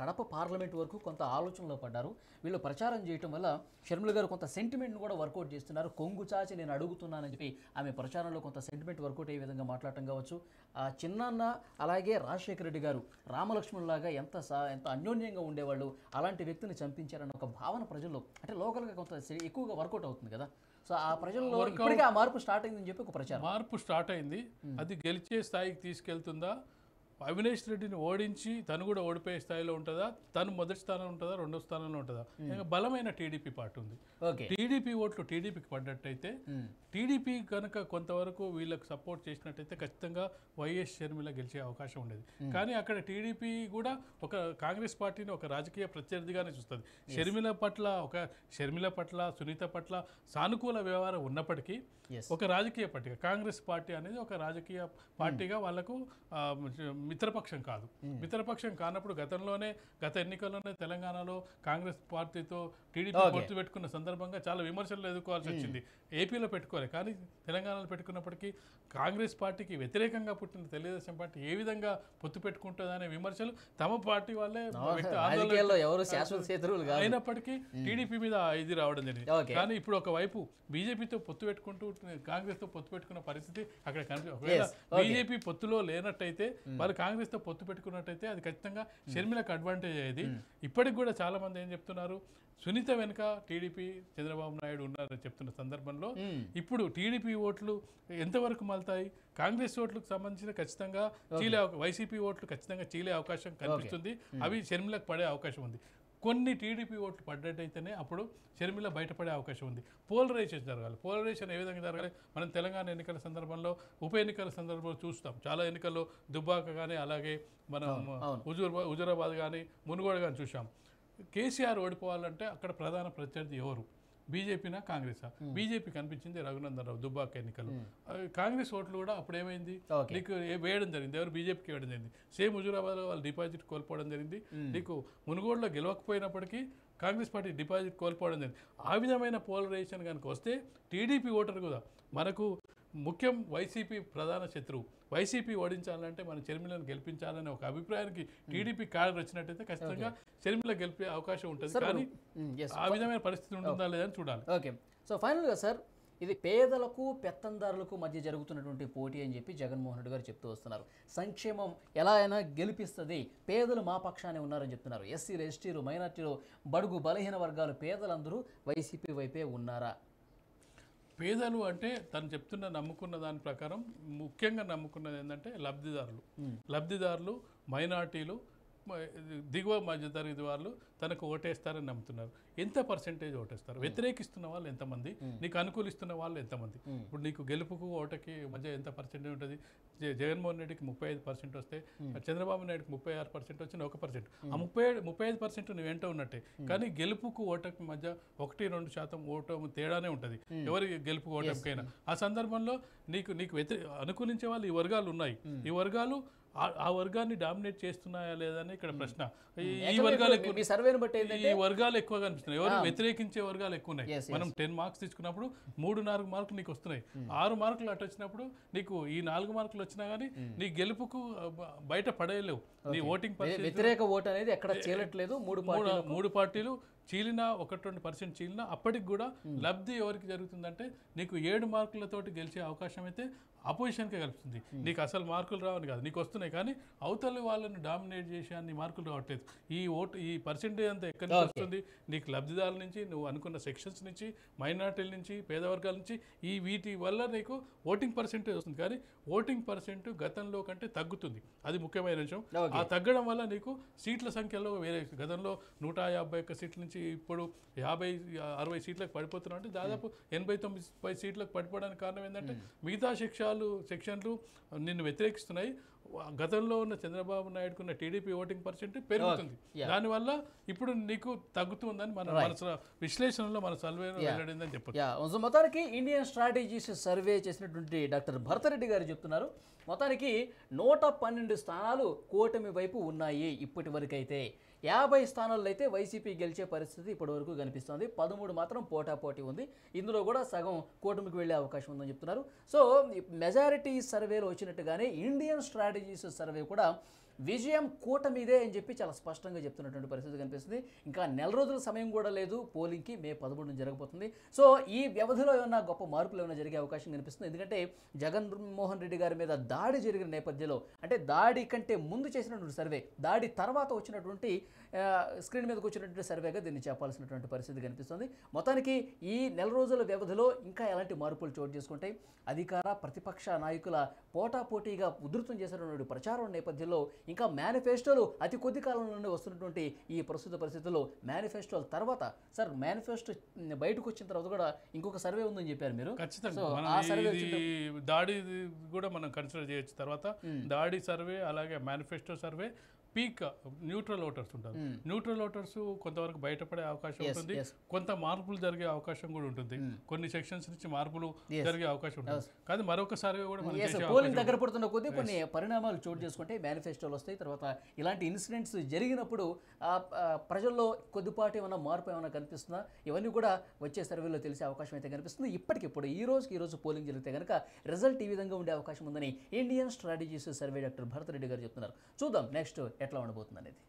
కడప పార్లమెంట్ వరకు కొంత ఆలోచనలో పడ్డారు. వీళ్ళు ప్రచారం చేయటం వల్ల షర్మిల గారు కొంత సెంటిమెంట్ను కూడా వర్కౌట్ చేస్తున్నారు. కొంగు చాచి నేను అడుగుతున్నానని చెప్పి ఆమె ప్రచారంలో కొంత సెంటిమెంట్ వర్కౌట్ అయ్యే విధంగా మాట్లాడటం కావచ్చు. చిన్నాన్న అలాగే రాజశేఖర రెడ్డి గారు రామలక్ష్మణులాగా ఎంత అన్యోన్యంగా ఉండేవాళ్ళు, అలాంటి వ్యక్తిని చంపించారన్న ఒక భావన ప్రజల్లో అంటే లోకల్గా కొంత ఎక్కువగా వర్కౌట్ అవుతుంది కదా. సో ఆ ప్రజల్లో ఇప్పటికే ఆ మార్పు స్టార్ట్ అయిందని చెప్పి ఒక ప్రచారం. మార్పు స్టార్ట్ అయింది. అది గెలిచే స్థాయికి తీసుకెళ్తుందా? అవినాష్ రెడ్డిని ఓడించి తను కూడా ఓడిపోయే స్థాయిలో ఉంటుందా? తను మొదటి స్థానంలో ఉంటుందా, రెండో స్థానంలో ఉంటుందా? ఇంకా బలమైన టీడీపీ పార్టీ ఉంది. టీడీపీ ఓట్లు టీడీపీకి పడ్డట్టయితే టీడీపీ కనుక కొంతవరకు వీళ్ళకి సపోర్ట్ చేసినట్టయితే ఖచ్చితంగా వైఎస్ షర్మిల గెలిచే అవకాశం ఉండేది. కానీ అక్కడ టీడీపీ కూడా ఒక కాంగ్రెస్ పార్టీని ఒక రాజకీయ ప్రత్యర్థిగానే చూస్తుంది. షర్మిల పట్ల సునీత పట్ల సానుకూల వ్యవహారం ఉన్నప్పటికీ ఒక రాజకీయ పార్టీగా కాంగ్రెస్ పార్టీ అనేది ఒక రాజకీయ పార్టీగా వాళ్ళకు మిత్రపక్షం కాదు. మిత్రపక్షం కానప్పుడు గత ఎన్నికల్లోనే తెలంగాణలో కాంగ్రెస్ పార్టీతో టీడీపీ పొత్తు పెట్టుకున్న సందర్భంగా చాలా విమర్శలు ఎదుర్కోవాల్సి వచ్చింది. ఏపీలో పెట్టుకోవాలి, కానీ తెలంగాణలో పెట్టుకున్నప్పటికీ కాంగ్రెస్ పార్టీకి వ్యతిరేకంగా పుట్టిన తెలుగుదేశం పార్టీ ఏ విధంగా పొత్తు పెట్టుకుంటుందనే విమర్శలు తమ పార్టీ వాళ్ళే అయినప్పటికీ టీడీపీ మీద ఇది రావడం జరిగింది. కానీ ఇప్పుడు ఒకవైపు బీజేపీతో పొత్తు పెట్టుకుంటూ కాంగ్రెస్ తో పొత్తు పెట్టుకున్న పరిస్థితి అక్కడ కనిపిస్తుంది. ఒకవేళ బీజేపీ పొత్తులో లేనట్టయితే వాళ్ళు కాంగ్రెస్ తో పొత్తు పెట్టుకున్నట్టయితే అది ఖచ్చితంగా షర్మిలకు అడ్వాంటేజ్ అయ్యేది. ఇప్పటికి కూడా చాలా మంది ఏం చెప్తున్నారు, సునీత వెనుక టీడీపీ చంద్రబాబు నాయుడు ఉన్నారని చెప్తున్న సందర్భంలో ఇప్పుడు టీడీపీ ఓట్లు ఎంతవరకు మళ్తాయి? కాంగ్రెస్ ఓట్లకు సంబంధించిన ఖచ్చితంగా వైసీపీ ఓట్లు ఖచ్చితంగా చీలే అవకాశం కనిపిస్తుంది. అవి షర్మిలకు పడే అవకాశం ఉంది. కొన్ని టీడీపీ ఓట్లు పడ్డట్టయితేనే అప్పుడు షర్మిల బయటపడే అవకాశం ఉంది. పోలరైజేషన్ జరగాలి. పోలరైజేషన్ ఏ విధంగా జరగాలి? మనం తెలంగాణ ఎన్నికల సందర్భంలో ఉప ఎన్నికల సందర్భంలో చూస్తాం. చాలా ఎన్నికల్లో దుబ్బాక కానీ అలాగే మనం హుజూరాబాద్ కానీ మునుగోడు కానీ చూసాం. కేసీఆర్ ఓడిపోవాలంటే అక్కడ ప్రధాన ప్రత్యర్థి ఎవరు? బీజేపీనా కాంగ్రెసా? బీజేపీ కనిపించింది రఘునందన్ రావు దుబ్బాక ఎన్నికలు. కాంగ్రెస్ ఓట్లు కూడా అప్పుడు ఏమైంది, నీకు వేయడం జరిగింది. ఎవరు? బీజేపీకి వేయడం జరిగింది. సేమ్ హుజూరాబాద్లో వాళ్ళు డిపాజిట్ కోల్పోవడం జరిగింది. నీకు మునుగోడులో గెలవకపోయినప్పటికీ కాంగ్రెస్ పార్టీ డిపాజిట్ కోల్పోవడం జరిగింది. ఆ విధమైన పోలరైజేషన్ కనుక వస్తే టీడీపీ ఓటర్ కూడా మనకు ముఖ్యం వైసీపీ ప్రధాన శత్రువు. వైసీపీ ఓడించాలంటే మన షర్మిలను గెలిపించాలనే ఒక అభిప్రాయానికి టీడీపీ కారు వచ్చినట్టయితే ఖచ్చితంగా షర్మిల గెలిపే అవకాశం ఉంటుంది. కానీ ఆ విధమైన పరిస్థితి ఉంటుందా లేదని చూడాలి. ఓకే, సో ఫైనల్గా సార్, ఇది పేదలకు పెత్తందారులకు మధ్య జరుగుతున్నటువంటి పోటీ అని చెప్పి జగన్మోహన్ రెడ్డి గారు చెప్తూ వస్తున్నారు. సంక్షేమం ఎలా అయినా గెలిపిస్తుంది, పేదలు మా పక్షానే ఉన్నారని చెప్తున్నారు. ఎస్సీలు, ఎస్టీలు, మైనార్టీలు, బడుగు బలహీన వర్గాలు పేదలందరూ వైసీపీ వైపే ఉన్నారా? పేదలు అంటే తను చెప్తున్న నమ్ముకున్న దాని ప్రకారం ముఖ్యంగా నమ్ముకున్నది ఏంటంటే లబ్ధిదారులు, మైనార్టీలు, దిగువ మధ్యతరగతి వాళ్ళు తనకు ఓటేస్తారని నమ్ముతున్నారు. ఎంత పర్సెంటేజ్ ఓటేస్తారు? వ్యతిరేకిస్తున్న వాళ్ళు ఎంతమంది? నీకు అనుకూలిస్తున్న వాళ్ళు ఎంతమంది? ఇప్పుడు నీకు గెలుపుకు ఓటకి మధ్య ఎంత పర్సెంటేజ్ ఉంటుంది? జగన్మోహన్ రెడ్డికి 35% వస్తే, చంద్రబాబు నాయుడుకి 36% వచ్చిన 1%. ఆ 35% నువ్వు వెంట ఉన్నట్టే. కానీ గెలుపుకు ఓటకి మధ్య 1-2% ఓటమి తేడానే ఉంటుంది ఎవరి గెలుపు ఓటమికైనా. ఆ సందర్భంలో నీకు అనుకూలించే వాళ్ళు ఈ వర్గాలు ఉన్నాయి. ఈ వర్గాలు ఆ వర్గాన్ని డామినేట్ చేస్తున్నాయా లేదని ఇక్కడ ప్రశ్న. ఈ వర్గాలు ఎక్కువ కనిపిస్తున్నాయి. ఎవరు వ్యతిరేకించే వర్గాలు ఎక్కువ ఉన్నాయి. మనం 10 మార్క్స్ తీసుకున్నప్పుడు 3-4 మార్కులు నీకు వస్తున్నాయి. 6 మార్కులు అటు వచ్చినప్పుడు నీకు ఈ 4 మార్కులు వచ్చినా కానీ నీ గెలుపుకు బయట పడేయలేవు. నీ ఓటింగ్ వ్యతిరేక ఓటు అనేది ఎక్కడ చేయట్లేదు. మూడు పార్టీలు చీలినా 1-2% చీలినా అప్పటికి కూడా లబ్ధి ఎవరికి జరుగుతుందంటే నీకు 7 మార్కులతోటి గెలిచే అవకాశం అయితే అపోజిషన్కే కలుపుతుంది. నీకు అసలు మార్కులు రావని కాదు, నీకు వస్తున్నాయి. కానీ అవతలి వాళ్ళని డామినేట్ చేసే అన్ని మార్కులు రావట్లేదు. ఈ పర్సెంటేజ్ అంతా ఎక్కడి నుంచి వస్తుంది? నీకు లబ్ధిదారుల నుంచి, నువ్వు అనుకున్న సెక్షన్స్ నుంచి, మైనార్టీల నుంచి, పేదవర్గాల నుంచి, వీటి వల్ల నీకు ఓటింగ్ పర్సెంటేజ్ వస్తుంది. కానీ ఓటింగ్ పర్సెంట్ గతంలో కంటే తగ్గుతుంది. అది ముఖ్యమైన విషయం. ఆ తగ్గడం వల్ల నీకు సీట్ల సంఖ్యలో వేరే, గతంలో 151 సీట్ల నుంచి ఇప్పుడు 50-60 సీట్లకు పడిపోతున్నాం. అంటే దాదాపు 89 సీట్లకు పడిపోవడానికి కారణం ఏంటంటే మిగతా సెక్షన్లు నిన్ను వ్యతిరేకిస్తున్నాయి. గతంలో ఉన్న చంద్రబాబు నాయుడుకున్న టీడీపీ ఓటింగ్ పర్సెంట్ పెరుగుతుంది. దానివల్ల ఇప్పుడు నీకు తగ్గుతుందని మన విశ్లేషణలో మన సర్వేలో వెల్లడిందని చెప్పచ్చు. మొత్తానికి ఇండియన్ స్ట్రాటజీస్ సర్వే చేసినటువంటి డాక్టర్ భరతరెడ్డి గారు చెప్తున్నారు, మొత్తానికి 112 స్థానాలు కూటమి వైపు ఉన్నాయి. ఇప్పటి వరకు అయితే 50 స్థానాల్లో అయితే వైసీపీ గెలిచే పరిస్థితి ఇప్పటి వరకు కనిపిస్తుంది. 13 మాత్రం పోటాపోటీ ఉంది. ఇందులో కూడా సగం కూటమికి వెళ్ళే అవకాశం ఉందని చెప్తున్నారు. సో మెజారిటీ సర్వేలో వచ్చినట్టుగానే ఇండియన్ స్ట్రాటజీస్ సర్వే కూడా విజయం కూటమిదే అని చెప్పి చాలా స్పష్టంగా చెప్తున్నటువంటి పరిస్థితి కనిపిస్తుంది. ఇంకా నెల రోజుల సమయం కూడా లేదు పోలింగ్కి. మే 11 జరగబోతుంది. సో ఈ వ్యవధిలో ఏమైనా గొప్ప మార్పులు ఏమైనా జరిగే అవకాశం కనిపిస్తుంది. ఎందుకంటే జగన్మోహన్ రెడ్డి గారి మీద దాడి జరిగిన నేపథ్యంలో, అంటే దాడి కంటే ముందు చేసినటువంటి సర్వే, దాడి తర్వాత వచ్చినటువంటి స్క్రీన్ మీదకి వచ్చినటువంటి సర్వేగా దీన్ని చెప్పాల్సినటువంటి పరిస్థితి కనిపిస్తుంది. మొత్తానికి ఈ నెల రోజుల వ్యవధిలో ఇంకా ఎలాంటి మార్పులు చోటు చేసుకుంటాయి? అధికార ప్రతిపక్ష నాయకుల పోటాపోటీగా ఉధృతం చేసినటువంటి ప్రచారం నేపథ్యంలో ఇంకా మేనిఫెస్టోలు అతి కొద్ది కాలంలోనే వస్తున్నటువంటి ఈ ప్రస్తుత పరిస్థితుల్లో మేనిఫెస్టోల తర్వాత, సార్ మేనిఫెస్టో బయటకు వచ్చిన తర్వాత కూడా ఇంకొక సర్వే ఉందని చెప్పారు మీరు. ఖచ్చితంగా దాడి కూడా మనం కన్సిడర్ చేయొచ్చు. తర్వాత దాడి సర్వే, అలాగే manifesto survey, peak neutral voters ఉంటారు. న్యూట్రల్ ఓటర్స్ కొంతవరకు బయటపడే అవకాశం ఉంటుంది. కొంత మార్పులు జరిగే అవకాశం కూడా ఉంటుంది. కొన్ని సెక్షన్స్ నుంచి మార్పులు జరిగే అవకాశం ఉంటుంది. కానీ మరొకసారి కూడా పోలింగ్ దగ్గర పడుతున్న కొద్దీ కొన్ని పరిణామాలు చోటు చేసుకుంటే మేనిఫెస్టోలు వస్తాయి. తర్వాత ఇలాంటి ఇన్సిడెంట్స్ జరిగినప్పుడు ప్రజల్లో కొద్దిపాటి ఏమైనా మార్పు ఏమైనా కనిపిస్తుందా? ఇవన్నీ కూడా వచ్చే సర్వేలో తెలిసే అవకాశం అయితే కనిపిస్తుంది. ఇప్పటికిప్పుడు ఈ రోజు పోలింగ్ జరిగితే కనుక రిజల్ట్ ఈ విధంగా ఉండే అవకాశం ఉందని Indian strategies survey doctor Bharath Reddy గారు చెప్తున్నారు. చూద్దాం నెక్స్ట్ ఎట్లా ఉండబోతుంది అనేది.